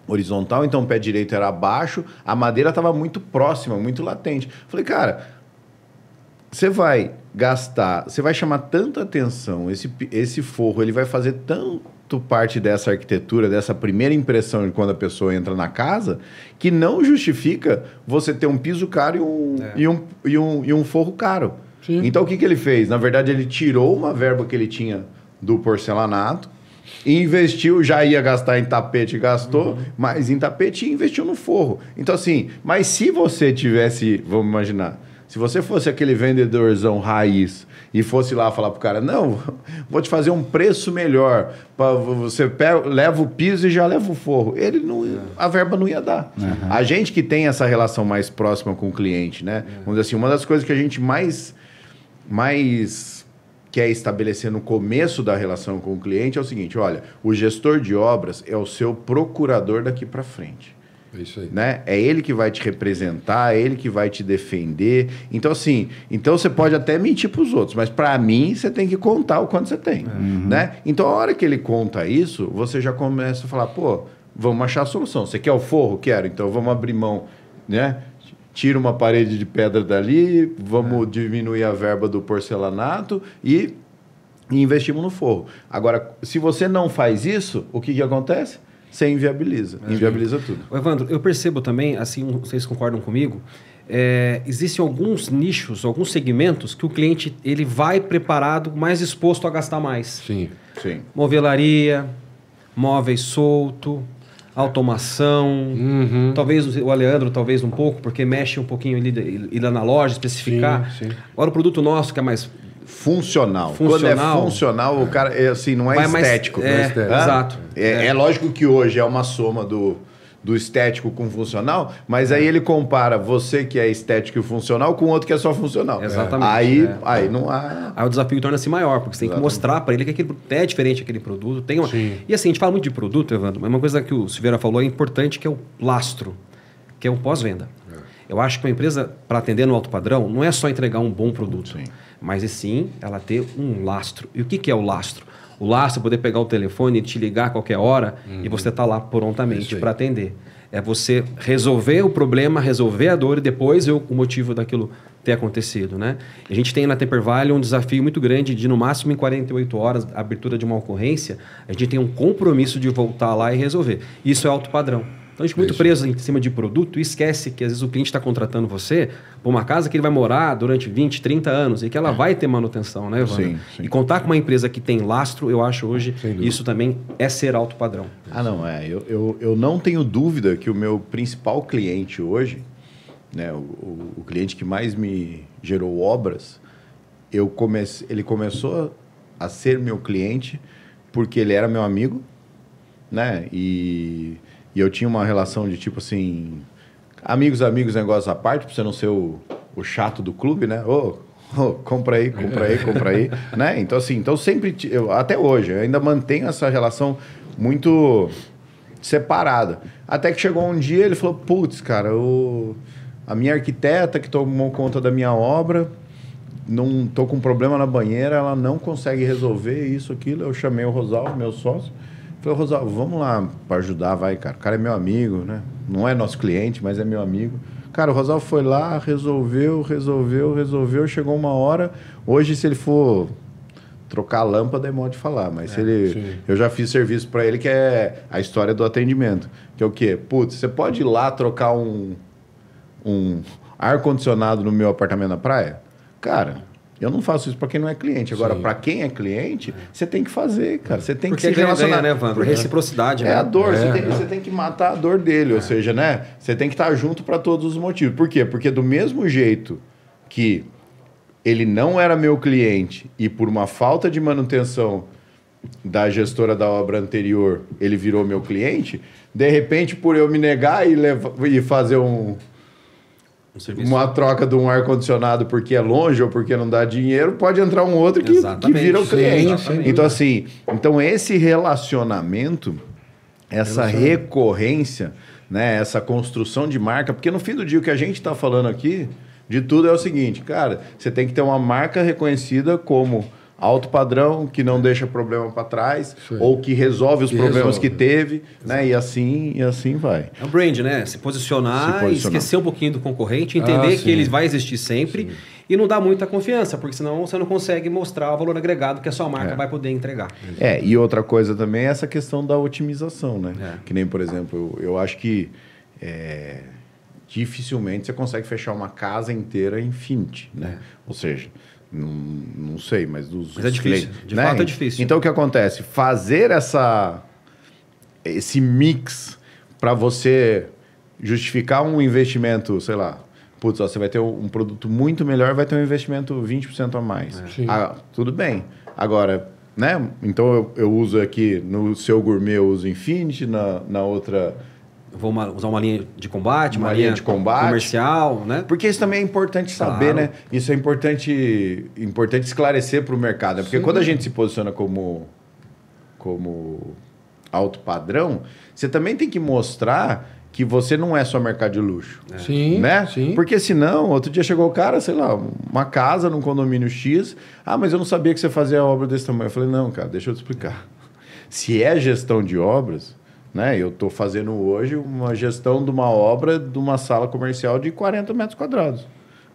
horizontal, então o pé direito era abaixo, a madeira estava muito próxima, muito latente. Falei, cara, você vai gastar, você vai chamar tanta atenção, esse forro, ele vai fazer tanto parte dessa arquitetura, dessa primeira impressão de quando a pessoa entra na casa, que não justifica você ter um piso caro e um forro caro. Sim. Então o que ele fez? Na verdade, ele tirou uma verba que ele tinha do porcelanato, investiu, já ia gastar em tapete, gastou, mas em tapete investiu no forro. Então, assim, mas se você tivesse, vamos imaginar, Se você fosse aquele vendedorzão raiz e fosse lá falar pro cara, não, vou te fazer um preço melhor, você leva o piso e já leva o forro. Ele não, a verba não ia dar. A gente que tem essa relação mais próxima com o cliente, né? Vamos dizer assim, uma das coisas que a gente mais quer estabelecer no começo da relação com o cliente é o seguinte, olha, o gestor de obras é o seu procurador daqui para frente. Isso aí. Né? É ele que vai te representar, é ele que vai te defender. Então, assim, você pode até mentir para os outros, mas para mim você tem que contar o quanto você tem. Né? Então, a hora que ele conta isso, você já começa a falar, pô, vamos achar a solução. Você quer o forro? Quero. Então, vamos abrir mão, né? Tira uma parede de pedra dali, vamos diminuir a verba do porcelanato e investimos no forro. Agora, se você não faz isso, o que acontece? Você inviabiliza. Inviabiliza tudo. Evandro, eu percebo também, assim, vocês concordam comigo, existem alguns nichos, alguns segmentos que o cliente ele vai preparado, mais disposto a gastar mais. Sim. Sim. Movelaria, móveis solto, automação, talvez o Aleandro, talvez um pouco, porque mexe um pouquinho ali, ir lá na loja, especificar. Sim. Agora o produto nosso, que é mais Funcional. Quando é funcional, o cara assim, não é estético. Não é estético. Exato. É lógico que hoje é uma soma do estético com funcional, mas aí ele compara você que é estético e funcional com outro que é só funcional. Exatamente. Aí não há... Aí o desafio torna-se maior, porque você tem que mostrar para ele que aquele é diferente aquele produto. Tem uma... E assim, a gente fala muito de produto, Evandro, mas uma coisa que o Silveira falou é importante, que é o lastro, que é o pós-venda. Eu acho que uma empresa, para atender no alto padrão, não é só entregar um bom produto, mas sim ela ter um lastro. E o que é o lastro? O lastro é poder pegar o telefone e te ligar a qualquer hora e você está lá prontamente para atender. É você resolver o problema, resolver a dor e depois ver o motivo daquilo ter acontecido, né? A gente tem na Temper Valley um desafio muito grande de, no máximo em 48 horas, a abertura de uma ocorrência, a gente tem um compromisso de voltar lá e resolver. Isso é alto padrão. Então, a gente muito preso em cima de produto e esquece que, às vezes, o cliente está contratando você por uma casa que ele vai morar durante 20, 30 anos e que ela vai ter manutenção, né, Evandro? Sim. E contar com uma empresa que tem lastro, eu acho hoje, isso também é ser alto padrão. Eu não tenho dúvida que o meu principal cliente hoje, né, o cliente que mais me gerou obras, ele começou a ser meu cliente porque ele era meu amigo, né, E eu tinha uma relação de tipo assim, amigos, negócios à parte, para você não ser o chato do clube, né? Compra aí, né? Então assim, sempre, até hoje, eu ainda mantenho essa relação muito separada. Até que chegou um dia, ele falou, putz, cara, a minha arquiteta que tomou conta da minha obra, não tô com um problema na banheira, ela não consegue resolver isso, aquilo. Eu chamei o Rosalvo, meu sócio. Falei, Rosalvo, vamos lá para ajudar, vai, cara. O cara é meu amigo, né? Não é nosso cliente, mas é meu amigo. Cara, o Rosalvo foi lá, resolveu. Chegou uma hora. Hoje, se ele for trocar a lâmpada, é modo de falar. Mas se ele... Eu já fiz serviço para ele, que é a história do atendimento. Que é o quê? Putz, você pode ir lá trocar um ar-condicionado no meu apartamento na praia? Cara... Eu não faço isso para quem não é cliente. Agora, para quem é cliente, você tem que fazer, cara. Você tem porque que se relacionar. Né, Evandro? Reciprocidade, né? É a dor. Você tem que matar a dor dele. Ou seja, né? Você tem que estar junto para todos os motivos. Por quê? Porque do mesmo jeito que ele não era meu cliente e por uma falta de manutenção da gestora da obra anterior, ele virou meu cliente, de repente, por eu me negar e fazer uma troca de um ar-condicionado porque é longe ou porque não dá dinheiro, pode entrar um outro que vira o cliente. Então, assim, esse relacionamento, essa recorrência, né, essa construção de marca, porque no fim do dia o que a gente está falando aqui, de tudo é o seguinte, cara, você tem que ter uma marca reconhecida como alto padrão, que não deixa problema para trás, ou que resolve os problemas que teve, né? E assim vai. É um brand, né? Se posicionar e esquecer um pouquinho do concorrente, entender que ele vai existir sempre e não dar muita confiança, porque senão você não consegue mostrar o valor agregado que a sua marca vai poder entregar. E outra coisa também é essa questão da otimização, né? Que nem, por exemplo, eu acho que dificilmente você consegue fechar uma casa inteira Infinity, né? Ou seja... Não sei, mas Mas é difícil, de fato é difícil. Então, o que acontece? Fazer esse mix para você justificar um investimento, sei lá, putz, ó, você vai ter um produto muito melhor, vai ter um investimento 20% a mais. Tudo bem. Agora, né? Então eu uso aqui no seu gourmet, eu uso Infinity, na outra... Vou usar uma linha de combate, uma linha de combate comercial, né? Porque isso também é importante saber, né? Isso é importante esclarecer para o mercado. Porque quando a gente se posiciona como alto padrão, você também tem que mostrar que você não é só mercado de luxo. Sim, né? sim. Porque senão, outro dia chegou o cara, sei lá, uma casa num condomínio X. Ah, mas eu não sabia que você fazia obra desse tamanho. Eu falei, não, cara, deixa eu te explicar. Se é gestão de obras... Né? Eu estou fazendo hoje uma gestão de uma obra de uma sala comercial de 40 metros quadrados.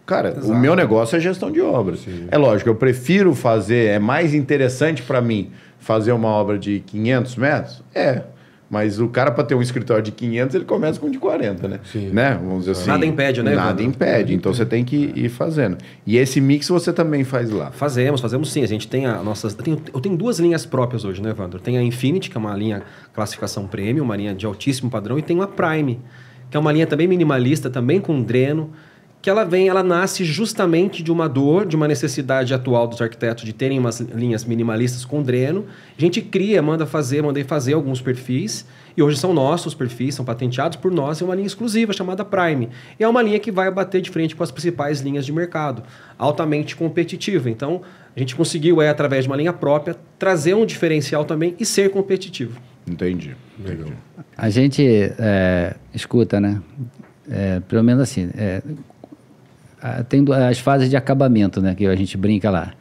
Cara, o meu negócio é gestão de obras. Sim. É lógico, eu prefiro fazer, é mais interessante para mim fazer uma obra de 500 metros? Mas o cara, para ter um escritório de 500, ele começa com de 40, né? Sim. Né? Vamos dizer assim. Nada impede, né? Nada impede. Então, você tem que ir fazendo. E esse mix você também faz lá? Fazemos sim. A gente tem eu tenho 2 linhas próprias hoje, né, Evandro? Tem a Infinity, que é uma linha classificação premium, uma linha de altíssimo padrão, e tem a Prime, que é uma linha também minimalista, também com dreno, que ela nasce justamente de uma dor, de uma necessidade atual dos arquitetos de terem umas linhas minimalistas com dreno. A gente mandei fazer alguns perfis, e hoje são nossos perfis, são patenteados por nós, é uma linha exclusiva chamada Prime. E é uma linha que vai bater de frente com as principais linhas de mercado, altamente competitiva. Então, a gente conseguiu, através de uma linha própria, trazer um diferencial também e ser competitivo. Entendi. A gente escuta, né? Pelo menos assim... tem as fases de acabamento, né? Que a gente brinca lá.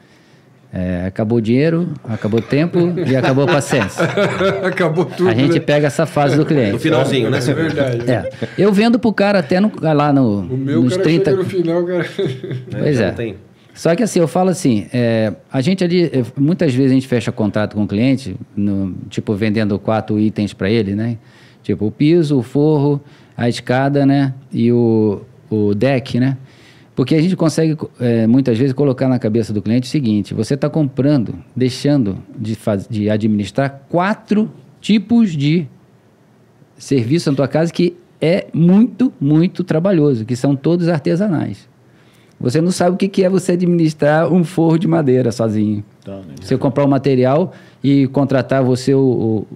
Acabou o dinheiro, acabou o tempo e acabou a paciência. Acabou tudo. A gente pega essa fase do cliente. No finalzinho, né? É verdade. Eu vendo pro cara até lá o meu nos cara 30... chega no final, cara... Pois é. Tem. Só que assim, eu falo assim, a gente ali, muitas vezes a gente fecha contrato com o cliente, tipo, vendendo 4 itens para ele, né? Tipo, o piso, o forro, a escada, né? E o deck, né? Porque a gente consegue, muitas vezes, colocar na cabeça do cliente o seguinte: você está comprando, deixando de administrar 4 tipos de serviço na tua casa que é muito, muito trabalhoso, que são todos artesanais. Você não sabe o que é você administrar um forro de madeira sozinho. Você comprar o material e contratar você, o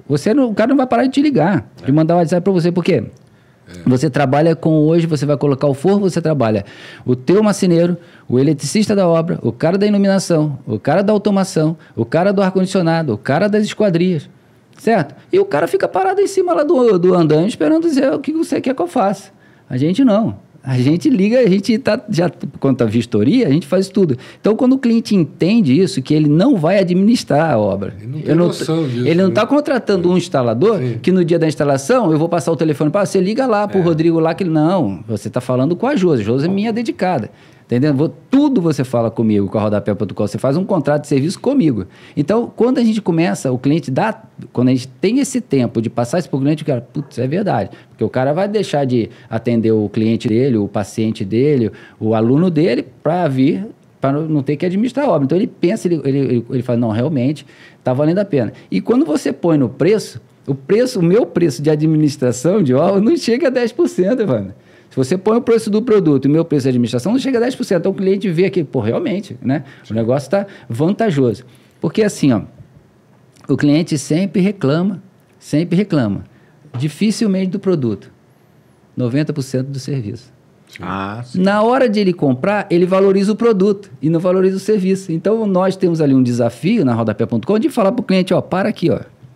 cara não vai parar de te ligar, de mandar um WhatsApp para você. Por quê? Você trabalha hoje você vai colocar o forro, você trabalha o teu marceneiro, o eletricista da obra, o cara da iluminação, o cara da automação, o cara do ar-condicionado, o cara das esquadrias, certo? E o cara fica parado em cima lá do andaime esperando dizer o que você quer que eu faça. A gente não. A gente liga, a gente já quanto à vistoria, a gente faz tudo. Então, quando o cliente entende isso, que ele não vai administrar a obra. Ele não tem noção disso. Ele não está contratando um instalador que no dia da instalação eu vou passar o telefone para você, liga lá para o Rodrigo lá, que ele não, você está falando com a Josi. Josi é minha dedicada. Entendeu? Tudo você fala comigo, com a Rodapé.com, você faz um contrato de serviço comigo. Então, quando a gente começa, o cliente quando a gente tem esse tempo de passar isso para o cliente, o cara, putz, é verdade. Porque o cara vai deixar de atender o cliente dele, o paciente dele, o aluno dele, para vir, para não ter que administrar a obra. Então, ele pensa, ele fala, não, realmente, está valendo a pena. E quando você põe no preço, o meu preço de administração de obra não chega a 10%, Evandro. Se você põe o preço do produto e o meu preço de administração, não chega a 10%. Então, o cliente vê aqui, realmente, né? O negócio está vantajoso. Porque, assim, o cliente sempre reclama, dificilmente do produto, 90% do serviço. Sim. Na hora de ele comprar, ele valoriza o produto e não valoriza o serviço. Então, nós temos ali um desafio na Rodapé.com de falar para o cliente, para aqui,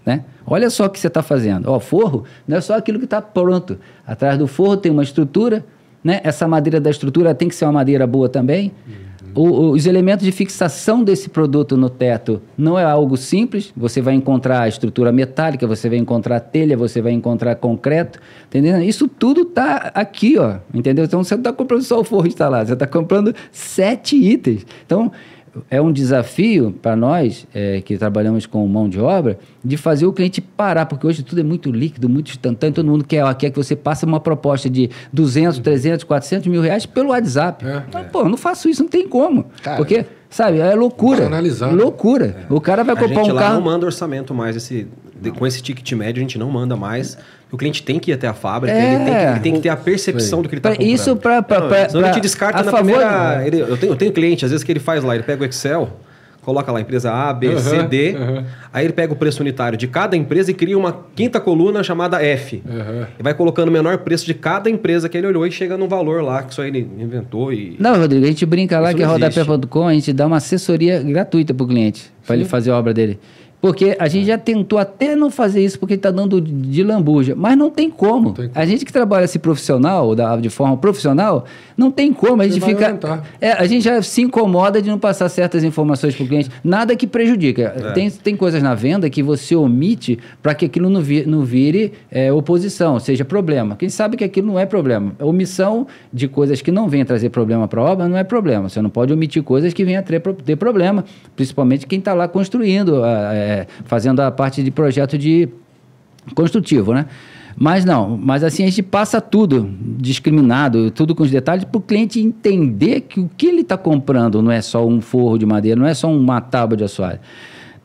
né? Olha só o que você está fazendo. Forro não é só aquilo que está pronto. Atrás do forro tem uma estrutura, né? Essa madeira da estrutura tem que ser uma madeira boa também. Os elementos de fixação desse produto no teto não é algo simples. Você vai encontrar a estrutura metálica, você vai encontrar telha, você vai encontrar concreto. Entendeu? Isso tudo está aqui, entendeu? Então, você não está comprando só o forro instalado, você está comprando 7 itens. Então, é um desafio para nós, que trabalhamos com mão de obra, de fazer o cliente parar, porque hoje tudo é muito líquido, muito instantâneo, todo mundo quer que você passe uma proposta de 200, 300, 400 mil reais pelo WhatsApp. Não faço isso, não tem como. Cara, porque Sabe? É loucura. Analisar. Loucura. O cara vai comprar A gente um lá carro... não manda orçamento mais, com esse ticket médio a gente não manda mais. O cliente tem que ir até a fábrica, ele tem que ter a percepção do que ele está comprando. Isso Senão ele te descarta na primeira... Eu tenho cliente, às vezes, que ele faz lá, ele pega o Excel, coloca lá empresa A, B, C, D, aí ele pega o preço unitário de cada empresa e cria uma quinta coluna chamada F. E vai colocando o menor preço de cada empresa que ele olhou e chega num valor lá que só ele inventou. Não, Rodrigo, a gente brinca lá Isso que a não existe. Rodapé.com, a gente dá uma assessoria gratuita para o cliente, para ele fazer a obra dele. Porque a gente já tentou até não fazer isso porque está dando de lambuja, mas não tem como. A gente que trabalha assim profissional, de forma profissional, não tem como. A gente fica. A gente já se incomoda de não passar certas informações para o cliente. Nada que prejudica. Tem coisas na venda que você omite para que aquilo não vire oposição, seja problema. Quem sabe que aquilo não é problema. A omissão de coisas que não venham trazer problema para a obra não é problema. Você não pode omitir coisas que venham ter problema, principalmente quem está lá construindo, fazendo a parte de projeto de construtivo, né? Mas assim a gente passa tudo discriminado, tudo com os detalhes, para o cliente entender que o que ele está comprando não é só um forro de madeira, não é só uma tábua de assoalho.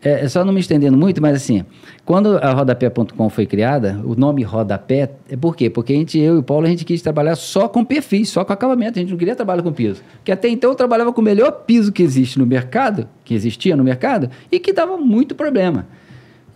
É só não me estendendo muito, mas assim, quando a Rodapé.com foi criada, o nome Rodapé, por quê? Porque eu e o Paulo, a gente quis trabalhar só com perfis, só com acabamento, a gente não queria trabalhar com piso. Porque até então eu trabalhava com o melhor piso que existe no mercado, que existia no mercado, e que dava muito problema.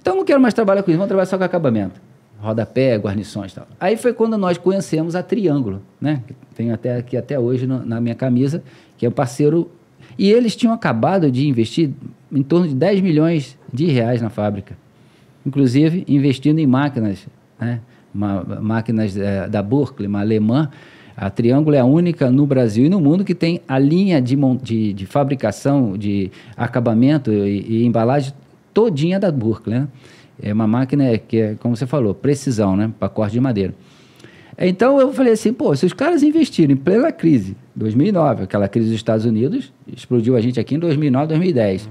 Então eu não quero mais trabalhar com isso, vamos trabalhar só com acabamento. Rodapé, guarnições e tal. Aí foi quando nós conhecemos a Triângulo, né? Tenho até aqui até hoje na minha camisa, que é um parceiro. E eles tinham acabado de investir em torno de 10 milhões de reais na fábrica. Inclusive, investindo em máquinas, né? Máquinas da Berkeley, uma alemã. A Triângulo é a única no Brasil e no mundo que tem a linha de fabricação, de acabamento e embalagem todinha da Berkeley, né? É uma máquina que é, como você falou, precisão, né? Para corte de madeira. Então eu falei assim, se os caras investiram em plena crise, 2009, aquela crise dos Estados Unidos, explodiu a gente aqui em 2009, 2010.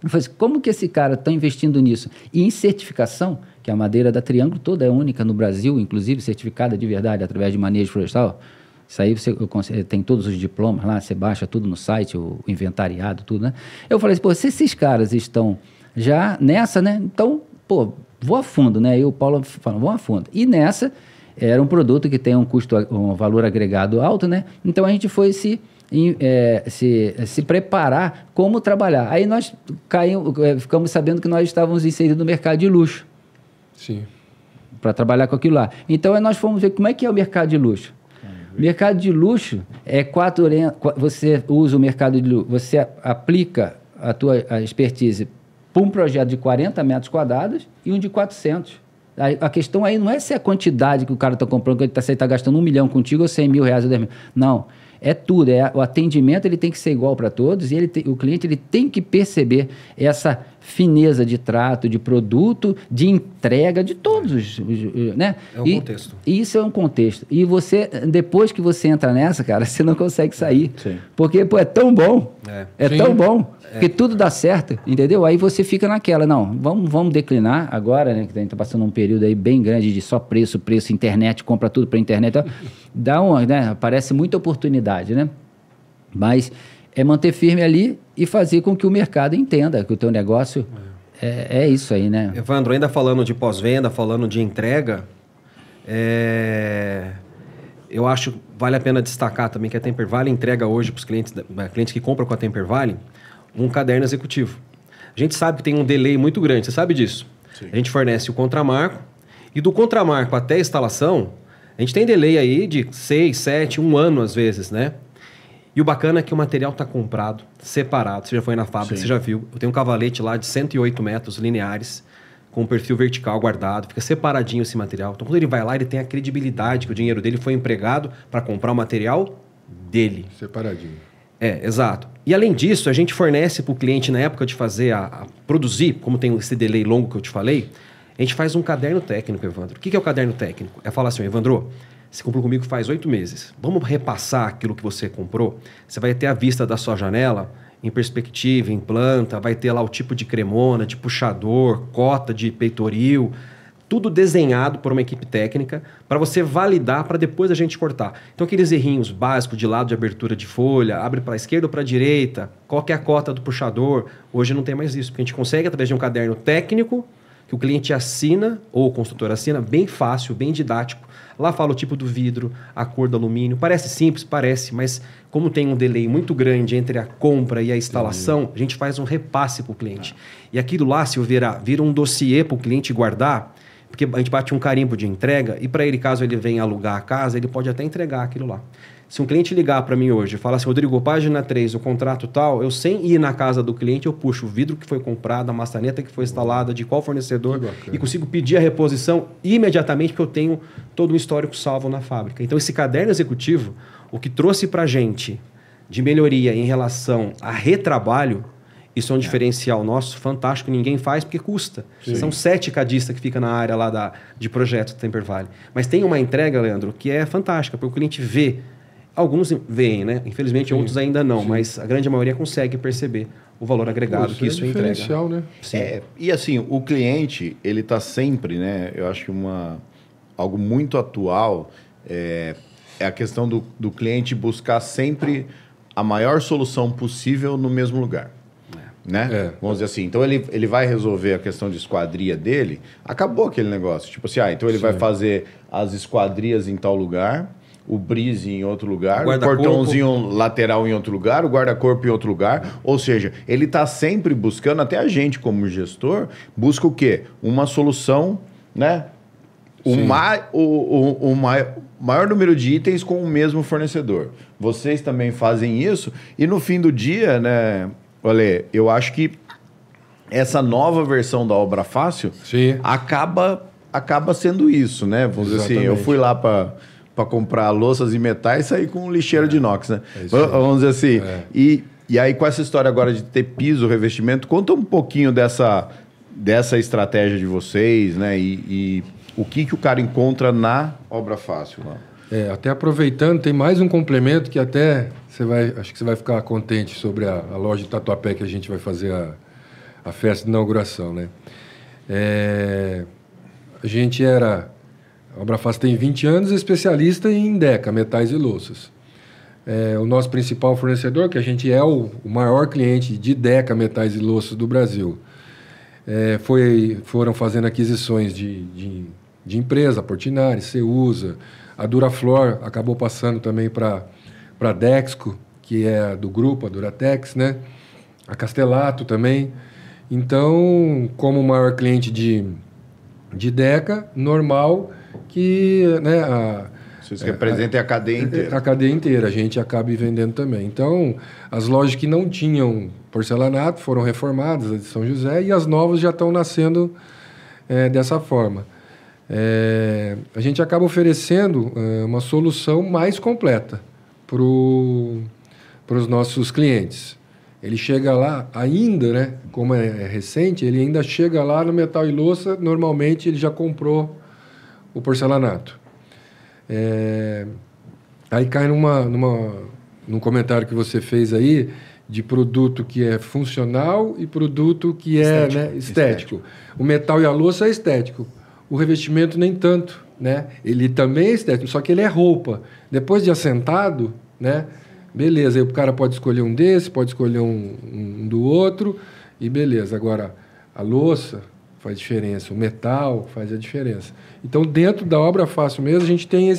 Eu falei assim, como que esse cara está investindo nisso? E em certificação, que a madeira da Triângulo toda é única no Brasil, inclusive certificada de verdade através de manejo florestal. Isso aí tem todos os diplomas lá, você baixa tudo no site, o inventariado, tudo, né? Eu falei assim, se esses caras estão já nessa, né? Então, vou a fundo, né? E o Paulo falou, vou a fundo. E nessa, era um produto que tem um valor agregado alto, né? Então a gente foi se preparar como trabalhar. Aí nós ficamos sabendo que nós estávamos inseridos no mercado de luxo. Sim. Para trabalhar com aquilo lá. Então nós fomos ver como é que é o mercado de luxo. Mercado de luxo você usa o mercado de luxo, você aplica a expertise para um projeto de 40 metros quadrados e um de 400. A questão aí não é se é a quantidade que o cara está comprando, que você está gastando 1 milhão contigo ou 100 mil reais ou 10 mil. Não. É tudo. O atendimento ele tem que ser igual para todos e o cliente ele tem que perceber essa fineza de trato, de produto, de entrega, de todos. Né? É um contexto. E isso é um contexto. E você, depois que você entra nessa, cara, você não consegue sair. Sim. Porque é tão bom. É Sim. tão bom. Porque tudo dá certo, entendeu? Aí você fica naquela, não, vamos declinar agora, né? Que a gente está passando um período aí bem grande de só preço, internet, compra tudo para internet. Né? Aparece muita oportunidade, né? Mas é manter firme ali e fazer com que o mercado entenda que o teu negócio é isso aí, né? Evandro, ainda falando de pós-venda, falando de entrega, eu acho que vale a pena destacar também que a Temper Valley entrega hoje para os clientes que compram com a Temper Valley, um caderno executivo. A gente sabe que tem um delay muito grande, você sabe disso? Sim. A gente fornece o contramarco e do contramarco até a instalação, a gente tem delay aí de 6, 7, 1 ano às vezes, né? E o bacana é que o material está comprado, separado. Você já foi na fábrica, você já viu. Eu tenho um cavalete lá de 108 metros lineares, com um perfil vertical guardado, fica separadinho esse material. Então, quando ele vai lá, ele tem a credibilidade que o dinheiro dele foi empregado para comprar o material dele. Separadinho. Exato. E além disso, a gente fornece para o cliente, na época de fazer, produzir, como tem esse delay longo que eu te falei, a gente faz um caderno técnico, Evandro. O que é o caderno técnico? É falar assim, Evandro, você comprou comigo faz 8 meses. Vamos repassar aquilo que você comprou? Você vai ter a vista da sua janela em perspectiva, em planta, vai ter lá o tipo de cremona, de puxador, cota de peitoril. tudo desenhado por uma equipe técnica para você validar para depois a gente cortar. Então aqueles errinhos básicos de lado de abertura de folha, abre para a esquerda ou para a direita, qual que é a cota do puxador, hoje não tem mais isso, porque a gente consegue através de um caderno técnico que o cliente assina ou o construtor assina, bem fácil, bem didático. Lá fala o tipo do vidro, a cor do alumínio. Parece simples, parece, mas como tem um delay muito grande entre a compra e a instalação, a gente faz um repasse para o cliente. E aquilo lá, se eu vira um dossiê para o cliente guardar, porque a gente bate um carimbo de entrega e para ele, caso ele venha alugar a casa, ele pode até entregar aquilo lá. Se um cliente ligar para mim hoje e falar assim, Rodrigo, página 3, o contrato tal, eu sem ir na casa do cliente, eu puxo o vidro que foi comprado, a maçaneta que foi instalada, de qual fornecedor, e consigo pedir a reposição imediatamente, porque eu tenho todo um histórico salvo na fábrica. Então, esse caderno executivo, o que trouxe para a gente de melhoria em relação a retrabalho, isso é um diferencial nosso, fantástico, ninguém faz porque custa. Sim. São 7 cadistas que ficam na área lá de projeto do Temper Valley. Mas tem uma entrega, Leandro, que é fantástica, porque o cliente vê. Alguns veem, né? Infelizmente, outros ainda não, mas a grande maioria consegue perceber o valor agregado que isso entrega. Né? Sim. E assim, o cliente, ele está sempre, né? Eu acho que algo muito atual é a questão do cliente buscar sempre a maior solução possível no mesmo lugar. Né? Vamos dizer assim, então ele vai resolver a questão de esquadria dele, acabou aquele negócio. Tipo assim, então ele vai fazer as esquadrias em tal lugar, o brise em outro lugar, o portãozinho lateral em outro lugar, o guarda-corpo em outro lugar. Ou seja, ele está sempre buscando, até a gente como gestor, busca o quê? Uma solução, né? O maior número de itens com o mesmo fornecedor. Vocês também fazem isso e no fim do dia, né, olha, eu acho que essa nova versão da Obra Fácil acaba sendo isso, né? Vamos dizer assim, eu fui lá para comprar louças e metais e saí com um lixeiro de inox, né? Vamos dizer assim. E aí, com essa história agora de ter piso, revestimento, conta um pouquinho dessa estratégia de vocês, né? E o que o cara encontra na Obra Fácil. Né? Até aproveitando, tem mais um complemento que até acho que você vai ficar contente sobre a loja de Tatuapé que a gente vai fazer a festa de inauguração, né? A Obra Fácil tem 20 anos, especialista em Deca, metais e louças. O nosso principal fornecedor, que a gente é o maior cliente de Deca, metais e louças do Brasil, foram fazendo aquisições de empresa, a Portinari, Ceusa, a Duraflor acabou passando também para a Dexco, que é do grupo, a Duratex, né? A Castelato também. Então, como maior cliente de Deca, normal que, né, vocês representem a cadeia inteira. A cadeia inteira, a gente acaba vendendo também. Então, as lojas que não tinham porcelanato foram reformadas, a de São José, e as novas já estão nascendo dessa forma. A gente acaba oferecendo uma solução mais completa para os nossos clientes. Ele chega lá ainda, né, como é recente, ele ainda chega lá no metal e louça, normalmente ele já comprou o porcelanato. Aí cai num comentário que você fez aí, de produto que é funcional e produto que é estético. O metal e a louça é estético. O revestimento nem tanto, né? Ele também é estético, só que ele é roupa. Depois de assentado, né? Beleza, aí o cara pode escolher um desse, pode escolher um do outro, e beleza. Agora, a louça faz diferença, o metal faz a diferença. Então, dentro da Obra Fácil mesmo, a gente tem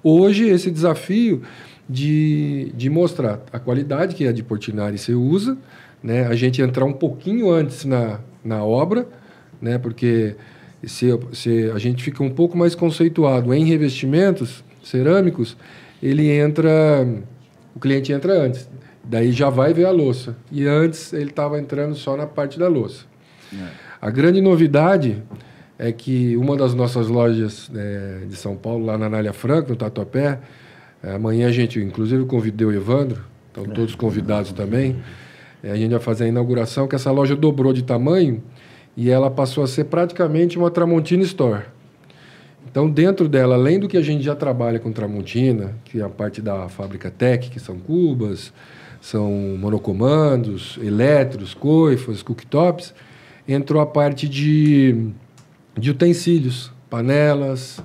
hoje esse desafio de mostrar a qualidade que é de Portinari e Ceusa, né? A gente entrar um pouquinho antes na obra, né? Porque se a gente fica um pouco mais conceituado em revestimentos cerâmicos, o cliente entra antes. Daí já vai ver a louça. E antes ele estava entrando só na parte da louça. A grande novidade é que uma das nossas lojas de São Paulo, lá na Anália Franco, no Tatuapé, amanhã a gente, inclusive, convidei o Evandro, estão todos convidados também. A gente vai fazer a inauguração, que essa loja dobrou de tamanho e ela passou a ser praticamente uma Tramontina Store. Então, dentro dela, além do que a gente já trabalha com Tramontina, que é a parte da fábrica Tech, que são cubas, são monocomandos, eletros, coifas, cooktops, entrou a parte de de utensílios, panelas,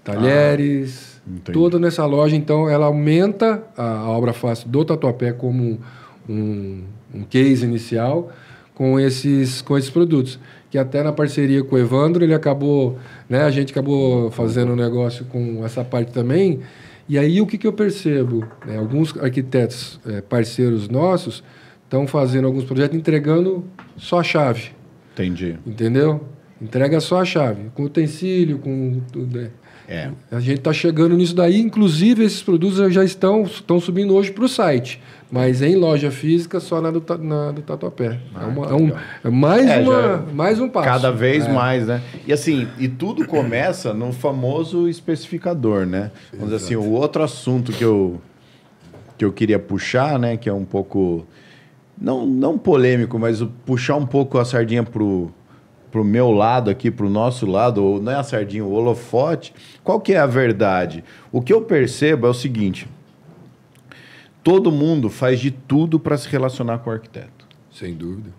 talheres, toda nessa loja. Então, ela aumenta a obra fácil do Tatuapé como um case inicial com esses produtos. Que até na parceria com o Evandro, ele acabou, né, a gente acabou fazendo um negócio com essa parte também. E aí, o que eu percebo? Né, alguns arquitetos parceiros nossos estão fazendo alguns projetos entregando só a chave. Entendi. Entendeu? Entrega só a chave, com utensílio, com tudo. A gente está chegando nisso daí, inclusive esses produtos já estão subindo hoje para o site, mas em loja física só do Tatuapé. Mais um passo. Cada vez mais, né? E assim, e tudo começa no famoso especificador, né? Vamos dizer assim, o outro assunto que eu queria puxar, né? Que é um pouco, não polêmico, mas puxar um pouco a sardinha pro meu lado aqui, pro nosso lado, ou não é a sardinha, o holofote. Qual que é a verdade? O que eu percebo é o seguinte: todo mundo faz de tudo para se relacionar com o arquiteto. Sem dúvida.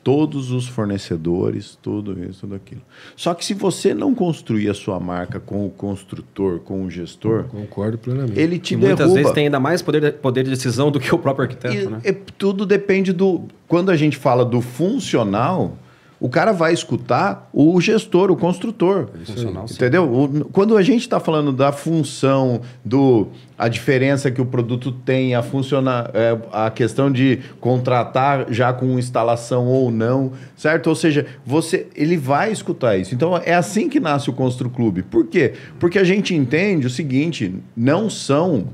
Todos os fornecedores, tudo isso, tudo aquilo. Só que se você não construir a sua marca com o construtor, com o gestor... Concordo plenamente. Ele te derruba. Muitas vezes tem ainda mais poder de decisão do que o próprio arquiteto, né? Tudo depende do... Quando a gente fala do funcional... O cara vai escutar o gestor, o construtor. Funcional, entendeu? Quando a gente está falando da função, a diferença que o produto tem, a questão de contratar já com instalação ou não, certo? Ou seja, ele vai escutar isso. Então, é assim que nasce o Constru Clube. Por quê? Porque a gente entende o seguinte, não são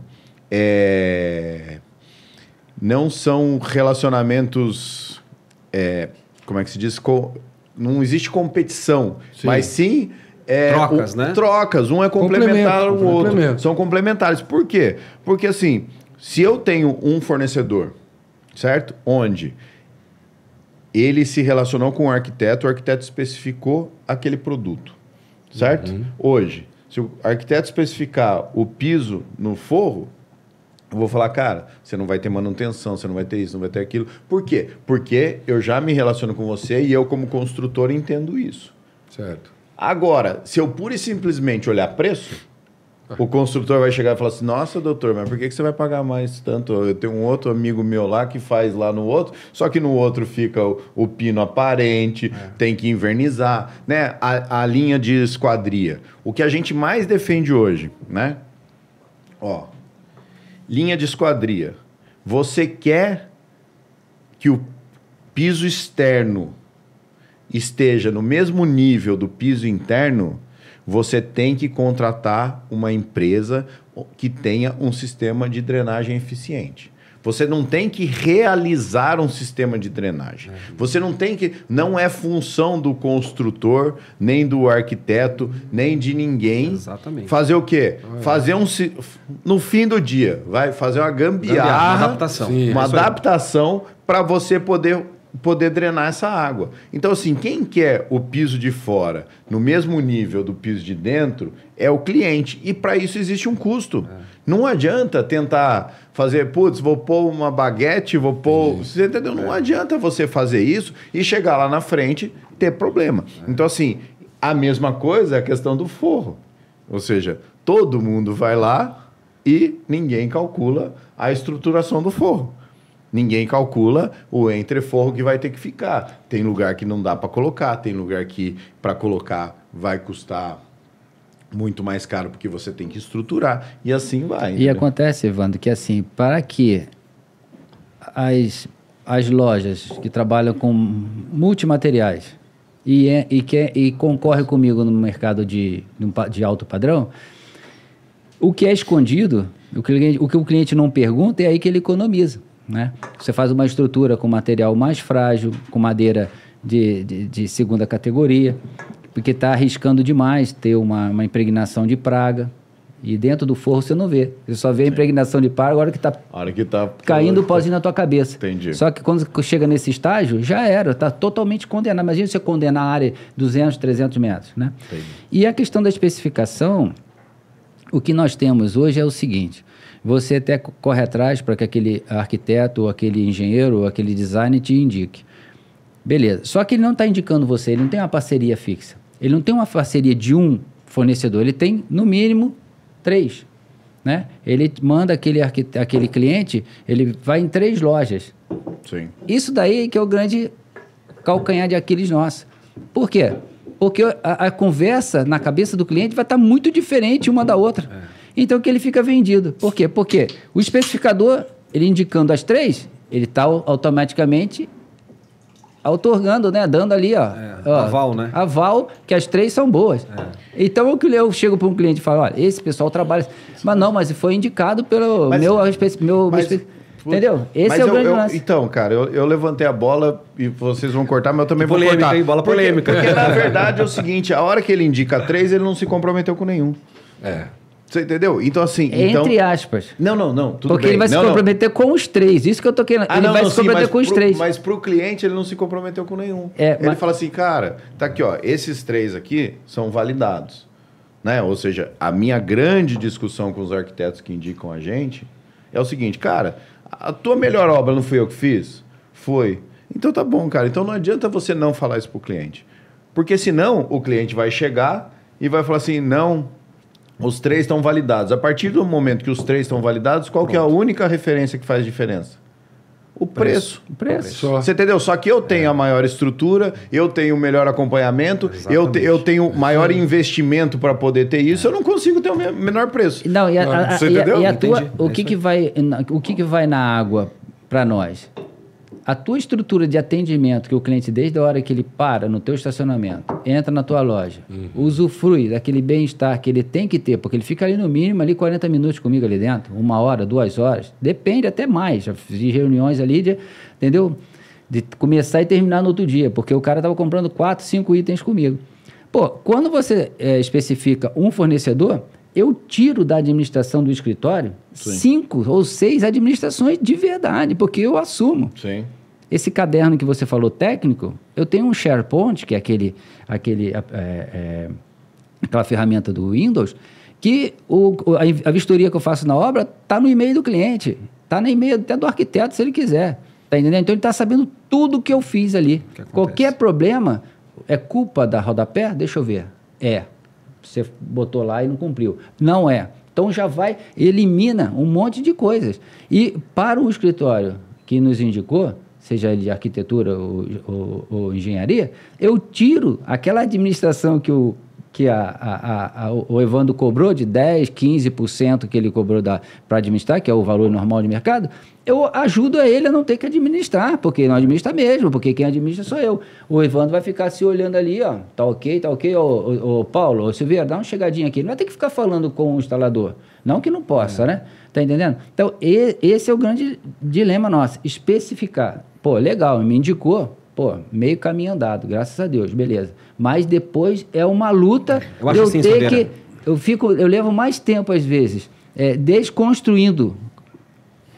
relacionamentos... como é que se diz? Não existe competição, mas sim... trocas, né? Trocas. Um é complementar ao outro. São complementares. Por quê? Porque, assim, se eu tenho um fornecedor, certo? Onde ele se relacionou com o arquiteto especificou aquele produto, certo? Hoje, se o arquiteto especificar o piso no forro, eu vou falar, cara, você não vai ter manutenção, você não vai ter isso, não vai ter aquilo. Por quê? Porque eu já me relaciono com você e eu, como construtor, entendo isso. Certo. Agora, se eu pura e simplesmente olhar preço, o construtor vai chegar e falar assim, nossa, doutor, mas por que você vai pagar mais tanto? Eu tenho um outro amigo meu lá que faz lá no outro, só que no outro fica o pino aparente, tem que invernizar, né? A linha de esquadria. O que a gente mais defende hoje, né? Linha de esquadria. Você quer que o piso externo esteja no mesmo nível do piso interno, você tem que contratar uma empresa que tenha um sistema de drenagem eficiente. Você não tem que realizar um sistema de drenagem. Você não tem que... Não é função do construtor, nem do arquiteto, nem de ninguém. Exatamente. Fazer o quê? Fazer no fim do dia, vai fazer uma gambiarra, uma adaptação. Sim, uma adaptação para você poder drenar essa água. Então, assim, quem quer o piso de fora no mesmo nível do piso de dentro é o cliente. E para isso existe um custo. Não adianta tentar fazer, vou pôr uma baguete, vou pôr... Você entendeu? Não adianta você fazer isso e chegar lá na frente e ter problema. Então, assim, a mesma coisa é a questão do forro. Ou seja, todo mundo vai lá e ninguém calcula a estruturação do forro. Ninguém calcula o entreforro que vai ter que ficar. Tem lugar que não dá para colocar, tem lugar que para colocar vai custar muito mais caro porque você tem que estruturar e assim vai. E acontece, Evandro, que assim, para que as lojas que trabalham com multimateriais e concorrem comigo no mercado de alto padrão, o que é escondido, o que o cliente não pergunta, é aí que ele economiza. Né? Você faz uma estrutura com material mais frágil, com madeira de segunda categoria, porque está arriscando demais ter uma impregnação de praga. E dentro do forro você não vê. Você só vê a impregnação de praga agora que está caindo o pozinho na tua cabeça. Entendi. Só que quando chega nesse estágio, já era, está totalmente condenado. Imagina você condenar a área 200, 300 metros. Né? E a questão da especificação, o que nós temos hoje é o seguinte: você até corre atrás para que aquele arquiteto, ou aquele engenheiro, ou aquele designer te indique. Beleza. Só que ele não está indicando você, ele não tem uma parceria fixa. Ele não tem uma parceria de um fornecedor, ele tem, no mínimo, 3. Né? Ele manda aquele cliente, ele vai em 3 lojas. Sim. Isso daí que é o grande calcanhar de Aquiles nosso. Por quê? Porque a conversa na cabeça do cliente vai estar muito diferente uma da outra. Então, que ele fica vendido. Por quê? Porque o especificador, ele indicando as 3, ele está automaticamente outorgando, né? Dando ali, aval, né? Aval, que as 3 são boas. Então, o que eu chego para um cliente e falo, olha, esse pessoal trabalha... Mas foi indicado pelo entendeu? Esse é o grande lance. Então, cara, eu levantei a bola e vocês vão cortar, mas eu também vou cortar. Hein? Bola polêmica. Porque, na verdade, é o seguinte, a hora que ele indica 3, ele não se comprometeu com nenhum. Você entendeu? Então, assim... Entre aspas. Não, tudo porque bem. ele vai se comprometer com os 3. Isso que eu tô querendo. Ele vai se comprometer com os 3. Mas pro cliente, ele não se comprometeu com nenhum. Ele fala assim, cara, tá aqui, ó, esses 3 aqui são validados. Né? Ou seja, a minha grande discussão com os arquitetos que indicam a gente é o seguinte, cara, a tua melhor obra não fui eu que fiz? Foi. Então tá bom, cara. Então não adianta você não falar isso pro cliente. Porque senão o cliente vai chegar e vai falar assim, não... Os 3 estão validados. A partir do momento que os 3 estão validados, qual que é a única referência que faz diferença? O preço. O preço. Você entendeu? Só que eu tenho a maior estrutura, eu tenho o melhor acompanhamento, eu tenho maior investimento para poder ter isso, eu não consigo ter o menor preço. Não, você entendeu? E a tua, o que vai na água para nós? A tua estrutura de atendimento que o cliente, desde a hora que ele para no teu estacionamento, entra na tua loja, usufrui daquele bem-estar que ele tem que ter, porque ele fica ali no mínimo ali 40 minutos comigo ali dentro, 1 hora, 2 horas, depende até mais, já fiz reuniões ali, entendeu? De começar e terminar no outro dia, porque o cara estava comprando 4, 5 itens comigo. Pô, quando você especifica um fornecedor, eu tiro da administração do escritório 5 ou 6 administrações de verdade, porque eu assumo. Sim. Esse caderno que você falou técnico, eu tenho um SharePoint, que é aquela ferramenta do Windows, que a vistoria que eu faço na obra está no e-mail do cliente, está no e-mail até do arquiteto, se ele quiser. Tá entendendo? Então ele está sabendo tudo que eu fiz ali. Qualquer problema, é culpa da rodapé? Deixa eu ver. Você botou lá e não cumpriu. Não é. Então já elimina um monte de coisas. E para o escritório que nos indicou, seja ele de arquitetura ou engenharia, eu tiro aquela administração que o Evandro cobrou de 10%, 15% que ele cobrou para administrar, que é o valor normal de mercado, eu ajudo a ele a não ter que administrar, porque não administra mesmo, porque quem administra sou eu. O Evandro vai ficar se olhando ali, ó, tá ok, ô Paulo, ô Silveira, dá uma chegadinha aqui, não vai ter que ficar falando com o instalador, não que não possa, né? Tá entendendo? Então, esse é o grande dilema nosso, especificar. Pô, legal, me indicou, pô, meio caminho andado, graças a Deus, beleza. Mas depois é uma luta de eu ter que... Eu levo mais tempo, às vezes, desconstruindo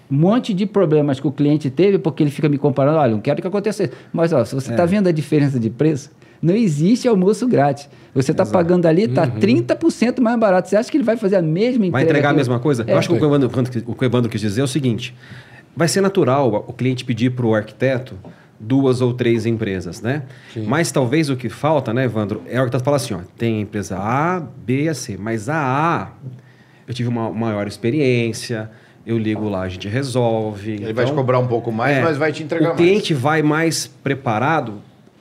um monte de problemas que o cliente teve, porque ele fica me comparando, olha, não quero que aconteça isso. Mas, ó, se você está vendo a diferença de preço, não existe almoço grátis. Você está pagando ali, está 30% mais barato. Você acha que ele vai fazer a mesma entrega? Vai entregar a mesma coisa? Eu acho que o que o Evandro quis dizer é o seguinte, vai ser natural o cliente pedir para o arquiteto 2 ou 3 empresas, né? Sim. Mas talvez o que falta, né, Evandro, é o arquiteto falar assim, ó, tem a empresa A, B e a C, mas a A, eu tive uma maior experiência, eu ligo lá, a gente resolve. Ele vai te cobrar um pouco mais, mas vai te entregar mais. O cliente vai mais preparado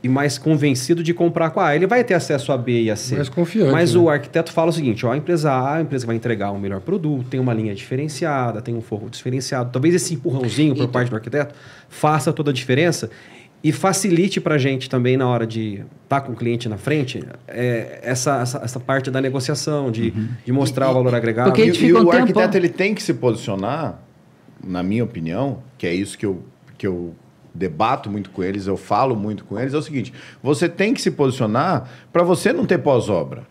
e mais convencido de comprar com a A. Ele vai ter acesso a B e a C. Mais confiante. Mas o arquiteto fala o seguinte, ó, a empresa A, a empresa vai entregar um melhor produto, tem uma linha diferenciada, tem um forro diferenciado. Talvez esse empurrãozinho por parte do arquiteto faça toda a diferença e facilite para a gente também na hora de estar com o cliente na frente essa parte da negociação, de mostrar o valor agregado. E o arquiteto ele tem que se posicionar, na minha opinião, que é isso que eu debato muito com eles, eu falo muito com eles, é o seguinte, você tem que se posicionar para você não ter pós-obra.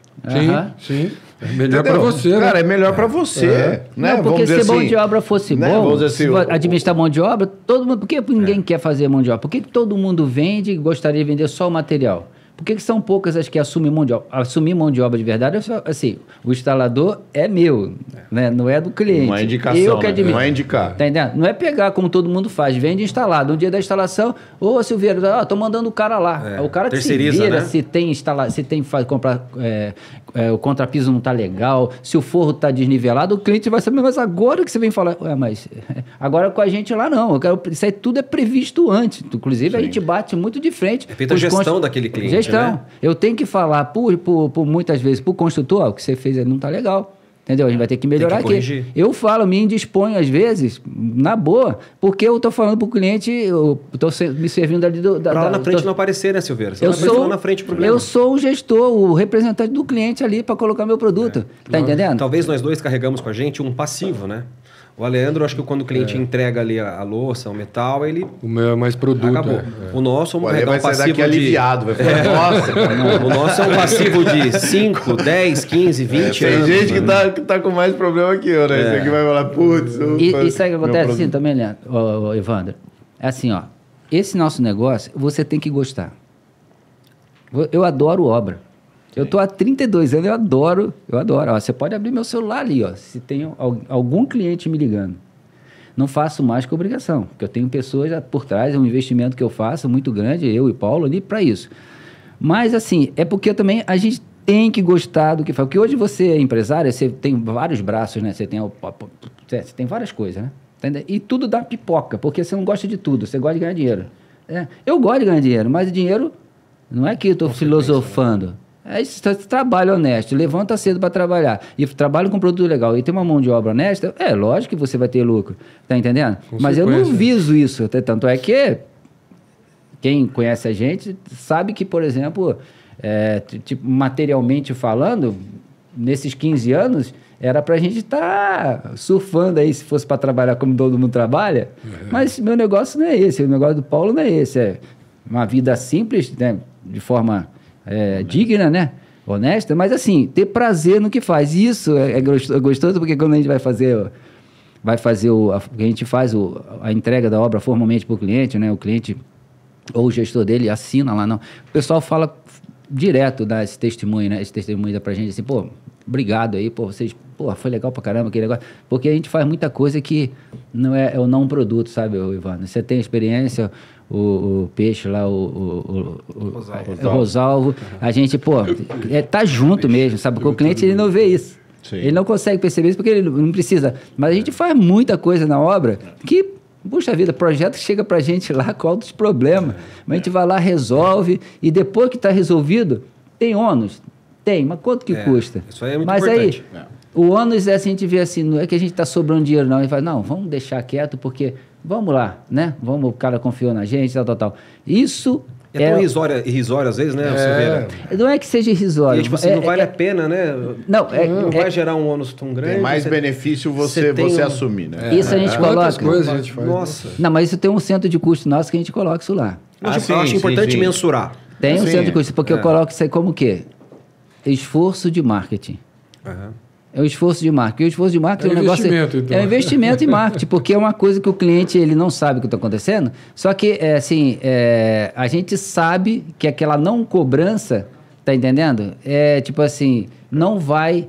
Sim. É melhor para você, né? Cara, é melhor para você. Né? Não, porque se mão de obra fosse bom, assim, administrar mão de obra, todo mundo... Por que ninguém quer fazer mão de obra? Por que todo mundo vende e gostaria de vender só o material? Por que são poucas as que assumem mão de obra? Assumir mão de obra de verdade, assim, o instalador é meu, né? Não é do cliente. Não é indicação, eu que né? Não é indicar. Tá entendendo? Não é pegar como todo mundo faz, vende instalado. No dia da instalação, ô Silveira, tô mandando o cara lá. O cara que se vira, né? Se tem comprar, o contrapiso não tá legal, se o forro tá desnivelado, o cliente vai saber, mas agora que você vem falar, mas agora com a gente lá não, isso aí tudo é previsto antes. Inclusive, a gente bate muito de frente. É feita a gestão daquele cliente, gestão. Né? Eu tenho que falar, por muitas vezes, pro construtor, o que você fez não tá legal. Entendeu? A gente vai ter que melhorar aqui. Eu falo, me indispõe às vezes, na boa, porque eu tô falando pro cliente, eu tô me servindo ali pra lá na frente não aparecer, né, Silveira? Você eu não sou, lá na frente o problema. Eu sou o gestor, o representante do cliente ali para colocar meu produto. Tá entendendo? Talvez nós dois carregamos com a gente um passivo, né? O Aleandro, acho que quando o cliente entrega ali a louça, o metal, ele... O meu é mais produto. Acabou. O nosso, vamos carregar um passivo daqui aliviado, vai falar, nossa. O nosso é um passivo de 5, 10, 15, 20 anos. Tem gente que tá com mais problema que eu, né? Esse aqui vai falar, putz... E sabe o que acontece assim também, Leandro, Evandro? É assim, ó. Esse nosso negócio, você tem que gostar. Eu adoro obra. Eu tô há 32 anos, eu adoro. Ó, você pode abrir meu celular ali, ó, se tem algum cliente me ligando. Não faço mais que obrigação, porque eu tenho pessoas por trás, é um investimento que eu faço muito grande, eu e Paulo ali, para isso. Mas, assim, é porque também a gente tem que gostar do que faz. Porque hoje você é empresário, você tem vários braços, né? Você tem várias coisas, né? Entendeu? E tudo dá pipoca, porque você não gosta de tudo, você gosta de ganhar dinheiro. Eu gosto de ganhar dinheiro, mas dinheiro não é que eu estou filosofando. É isso, trabalho honesto, levanta cedo para trabalhar e trabalha com produto legal e tem uma mão de obra honesta, lógico que você vai ter lucro, tá entendendo? Mas eu não viso isso, tanto é que quem conhece a gente sabe que, por exemplo, tipo, materialmente falando, nesses 15 anos, era pra gente estar surfando aí, se fosse para trabalhar como todo mundo trabalha, mas meu negócio não é esse, o negócio do Paulo não é esse, é uma vida simples, né, de forma... digna, né? Honesta, mas assim, ter prazer no que faz. Isso é gostoso porque quando a gente a gente faz a entrega da obra formalmente para o cliente, né? O cliente ou o gestor dele assina lá, não. O pessoal fala direto, dá esse testemunho, né? Esse testemunho dá pra gente assim, pô, obrigado aí, pô, vocês, pô, foi legal pra caramba aquele negócio. Porque a gente faz muita coisa que não é o não produto, sabe, Ivano? Você tem experiência, o Peixe lá, o Rosalvo, a gente, pô, tá junto mesmo, sabe? Porque o cliente, ele não vê isso. Sim. Ele não consegue perceber isso porque ele não precisa. Mas a gente faz muita coisa na obra que, puxa vida, projeto chega pra gente lá com altos problemas. Mas a gente vai lá, resolve, e depois que tá resolvido, tem ônus? Tem, mas quanto que custa? Isso aí é muito mas importante. Aí, o ônus é assim, a gente vê assim, não é que a gente tá sobrando dinheiro, não. A gente fala, não, vamos deixar quieto, porque vamos lá, né? O cara confiou na gente, tal. Isso... É tão irrisório às vezes, né, Silveira? Não é que seja irrisório. E, tipo assim, não vale a pena, né? Não vai gerar um ônus tão grande. Tem mais benefício você assumir, né? Isso a gente coloca. Coisas a gente faz, nossa. Não, mas isso tem um centro de custo nosso que a gente coloca isso lá. Eu acho importante mensurar. Tem um centro de custo, porque eu coloco isso aí como o quê? Esforço de marketing. É o esforço de marketing. E o esforço de marketing é um negócio... Então. É um investimento em marketing, porque é uma coisa que o cliente ele não sabe o que está acontecendo. Só que, a gente sabe que aquela não cobrança, tá entendendo? Tipo assim, não vai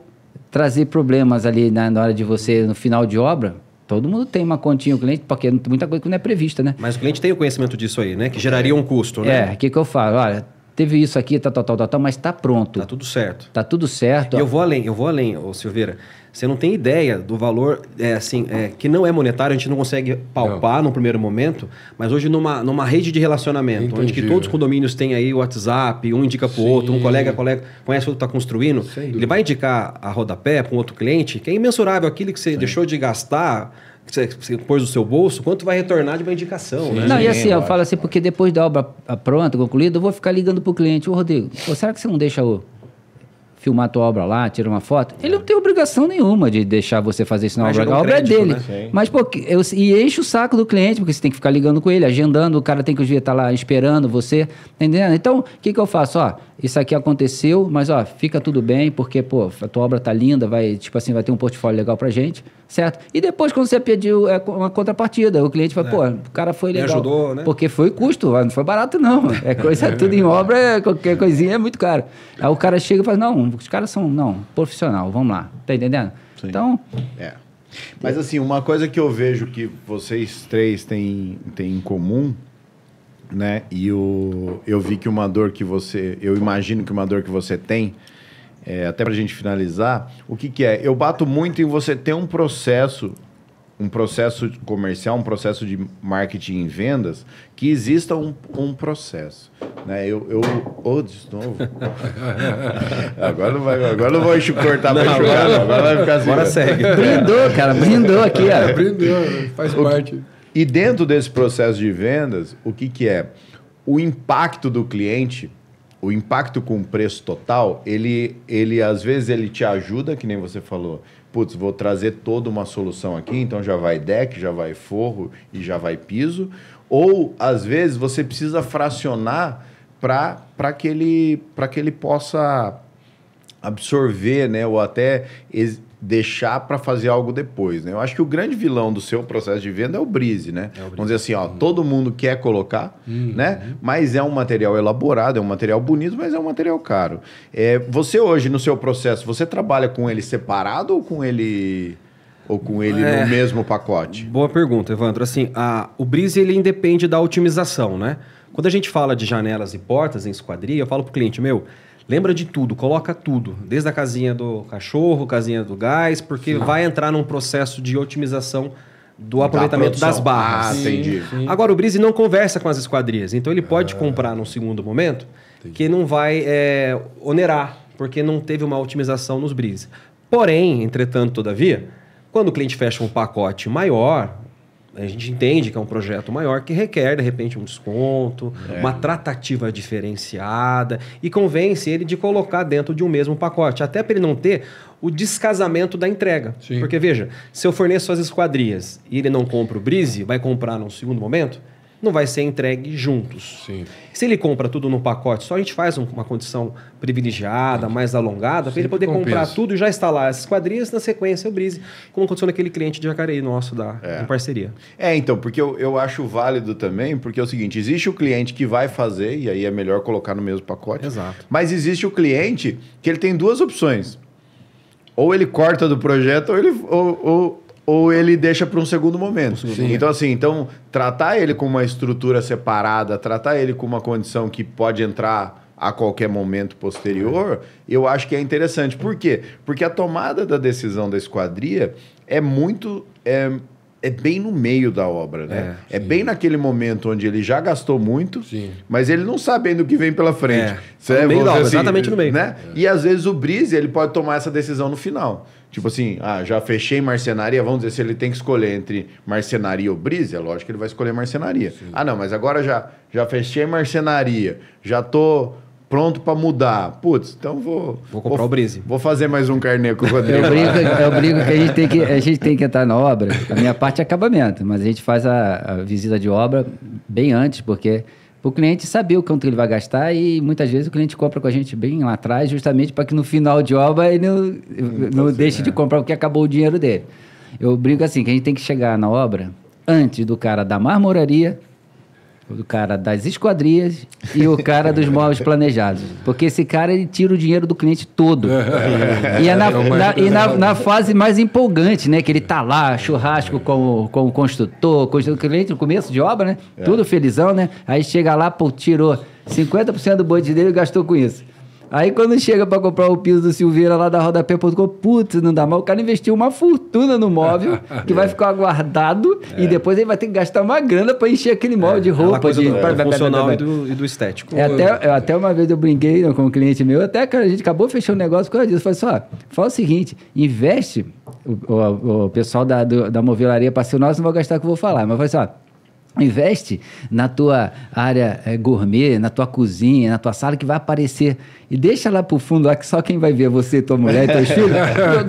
trazer problemas ali na hora de você, no final de obra. Todo mundo tem uma continha, o cliente, porque muita coisa que não é prevista, né? Mas o cliente tem o conhecimento disso aí, né? Que geraria um custo, né? O que eu falo? Olha... Teve isso aqui, tal, mas tá pronto. Tá tudo certo. Tá tudo certo. E eu vou além, Silveira. Você não tem ideia do valor, que não é monetário, a gente não consegue palpar no primeiro momento, mas hoje numa rede de relacionamento, onde que todos os condomínios têm aí o WhatsApp, um indica pro outro, um colega conhece o outro que tá construindo, ele vai indicar a rodapé para um outro cliente, que é imensurável aquilo que você deixou de gastar, que você pôs no seu bolso, quanto vai retornar de uma indicação, né? Não, e assim, eu falo assim, porque depois da obra pronta, concluída, eu vou ficar ligando pro cliente, ô Rodrigo, será que você não deixa filmar a tua obra lá, tira uma foto. Ele não tem obrigação nenhuma de deixar você fazer isso na Mas obra. gera A um obra crédito, é dele. né? Mas, pô, e enche o saco do cliente, porque você tem que ficar ligando com ele, agendando, o cara tem que estar lá esperando você, entendendo? Então, o que eu faço? Ó, isso aqui aconteceu, mas, ó, fica tudo bem, porque, pô, a tua obra tá linda, vai, tipo assim, vai ter um portfólio legal pra gente, certo? E depois, quando você pediu uma contrapartida, o cliente fala, pô, o cara foi legal. Me ajudou, né? Porque foi custo, não foi barato, não. É coisa, tudo em obra, qualquer coisinha é muito caro. Aí o cara chega e fala, não, os caras são, profissional, vamos lá. Tá entendendo? Sim. Então... Mas assim, uma coisa que eu vejo que vocês três têm em comum, né? E eu vi que uma dor que você... Eu imagino que uma dor que você tem, até pra gente finalizar, o que é? Eu bato muito em você ter um processo comercial, um processo de marketing e vendas, que exista um processo, né? De novo? Agora não vou cortar pra chorar, não. Agora vai ficar assim. Agora segue. Brindou aqui, ó. Aprendeu, faz parte. E dentro desse processo de vendas, o que é? O impacto do cliente, o impacto com o preço total, ele às vezes ele te ajuda, que nem você falou. Putz, vou trazer toda uma solução aqui, então já vai deck, já vai forro e já vai piso. Ou, às vezes, você precisa fracionar para que ele possa absorver, né? Ou até deixar para fazer algo depois, né? Eu acho que o grande vilão do seu processo de venda é o Breeze, né? Vamos dizer assim, ó, todo mundo quer colocar, né? Mas é um material elaborado, é um material bonito, mas é um material caro. Você hoje, no seu processo, você trabalha com ele separado ou com ele no mesmo pacote? Boa pergunta, Evandro. Assim, o Breeze, ele independe da otimização, né? Quando a gente fala de janelas e portas em esquadria, eu falo pro cliente, lembra de tudo, coloca tudo, desde a casinha do cachorro, casinha do gás, porque vai entrar num processo de otimização do aproveitamento das barras. Entendi. Sim. Agora, o Breeze não conversa com as esquadrias, então ele pode comprar num segundo momento que não vai onerar, porque não teve uma otimização nos Breeze. Porém, entretanto, todavia, quando o cliente fecha um pacote maior, a gente entende que é um projeto maior que requer, de repente, um desconto, uma tratativa diferenciada e convence ele de colocar dentro de um mesmo pacote, até para ele não ter o descasamento da entrega. Sim. Porque, veja, se eu forneço as esquadrias e ele não compra o Breeze, vai comprar num segundo momento, não vai ser entregue juntos. Sim. Se ele compra tudo num pacote, só a gente faz uma condição privilegiada, mais alongada, para ele poder comprar tudo e já instalar as esquadrias, na sequência o Breeze, como aconteceu naquele cliente de Jacareí nosso em parceria. Então, porque eu acho válido também, porque é o seguinte, existe o cliente que vai fazer, e aí é melhor colocar no mesmo pacote. Exato. Mas existe o cliente que ele tem duas opções. Ou ele corta do projeto, ou ele deixa para um segundo momento. Então, assim, tratar ele com uma estrutura separada, tratar ele com uma condição que pode entrar a qualquer momento posterior, eu acho que é interessante. Por quê? Porque a tomada da decisão da esquadria é muito... É bem no meio da obra, né? É bem naquele momento onde ele já gastou muito, mas ele não sabe ainda o que vem pela frente. No meio da obra, exatamente no meio. Né? E às vezes o Breeze, ele pode tomar essa decisão no final. Tipo assim, já fechei marcenaria, vamos dizer, se ele tem que escolher entre marcenaria ou Breeze, é lógico que ele vai escolher marcenaria. Sim. Não, mas agora já fechei marcenaria, já tô pronto para mudar. Putz, então vou comprar o Breeze. Vou fazer mais um carnê com o Rodrigo. Eu brinco que a gente tem que entrar na obra. A minha parte é acabamento, mas a gente faz a visita de obra bem antes, porque o cliente saber o quanto ele vai gastar e muitas vezes o cliente compra com a gente bem lá atrás, justamente para que no final de obra ele não deixe de comprar porque acabou o dinheiro dele. Eu brinco assim, que a gente tem que chegar na obra antes do cara da marmoraria, do cara das esquadrias e o cara dos móveis planejados. Porque esse cara, ele tira o dinheiro do cliente todo. E é na fase mais empolgante, né? Que ele tá lá, churrasco com o construtor, o cliente no começo de obra, né? Tudo felizão, né? Aí chega lá, tirou 50% do budget dele e gastou com isso. Aí quando chega para comprar o piso do Silveira lá da Rodapé.com, putz, não dá mal. O cara investiu uma fortuna no móvel que vai ficar guardado e depois ele vai ter que gastar uma grana para encher aquele móvel de roupa. Do funcional e do estético. Até uma vez eu brinquei com um cliente meu, até que a gente acabou fechando um negócio com ela disso. Eu falei assim, fala o seguinte, investe, o pessoal da movelaria parceiro nosso não vai gastar o que eu vou falar, mas eu falei assim, Investe na tua área gourmet, na tua cozinha, na tua sala, que vai aparecer. E deixa lá pro fundo, lá que só quem vai ver, você, tua mulher e teus filhos.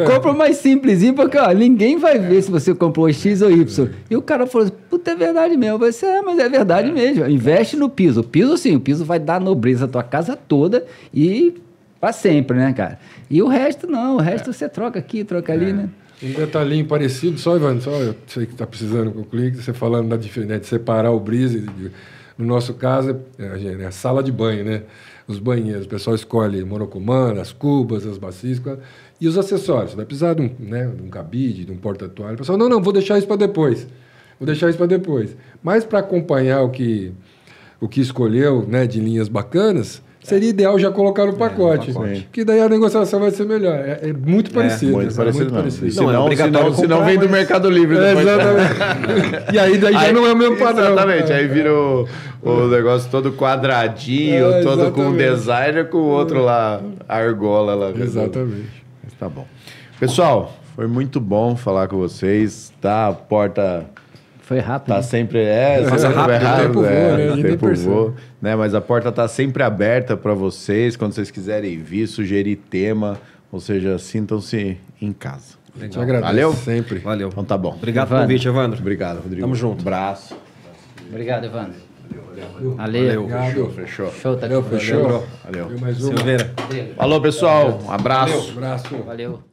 Compra o mais simplesinho, porque ó, ninguém vai ver se você comprou X ou Y. E o cara falou assim, puta, é verdade mesmo. Você, mas é verdade mesmo. Investe no piso. O piso, sim, o piso vai dar nobreza à tua casa toda e para sempre, né, cara? E o resto, não. O resto você troca aqui, troca ali, né? Um detalhinho parecido, só, Ivan, só eu sei que está precisando concluir, você falando da diferença de separar o brise. No nosso caso, é a sala de banho, né? Os banheiros, o pessoal escolhe monocomando, as cubas, as bacias, e os acessórios. Vai precisar de um cabide, de um porta-toalha. O pessoal, não, vou deixar isso para depois. Mas para acompanhar o que escolheu, né, de linhas bacanas, seria ideal já colocar no pacote. Que daí a negociação vai ser melhor. É muito parecido. Muito parecido. Senão vem do Mercado Livre. Exatamente. E aí já não é o mesmo padrão. Exatamente. Aí vira o negócio todo quadradinho, todo com um designer, com o outro lá, a argola lá. Exatamente. Mas tá bom. Pessoal, foi muito bom falar com vocês. Tá, a porta... Foi rápido. Tá sempre... Passa rápido, o tempo voa, né? Mas a porta tá sempre aberta para vocês, quando vocês quiserem vir, sugerir tema, ou seja, sintam-se em casa. A gente agradece. Valeu? Sempre. Valeu. Então tá bom. Obrigado pelo convite, Evandro. Obrigado, Rodrigo. Tamo junto. Abraço. Obrigado, Evandro. Valeu. Fechou. Show, tá Fechou. Valeu. Mais uma. Silveira. Falou, pessoal. Um abraço. Abraço. Valeu.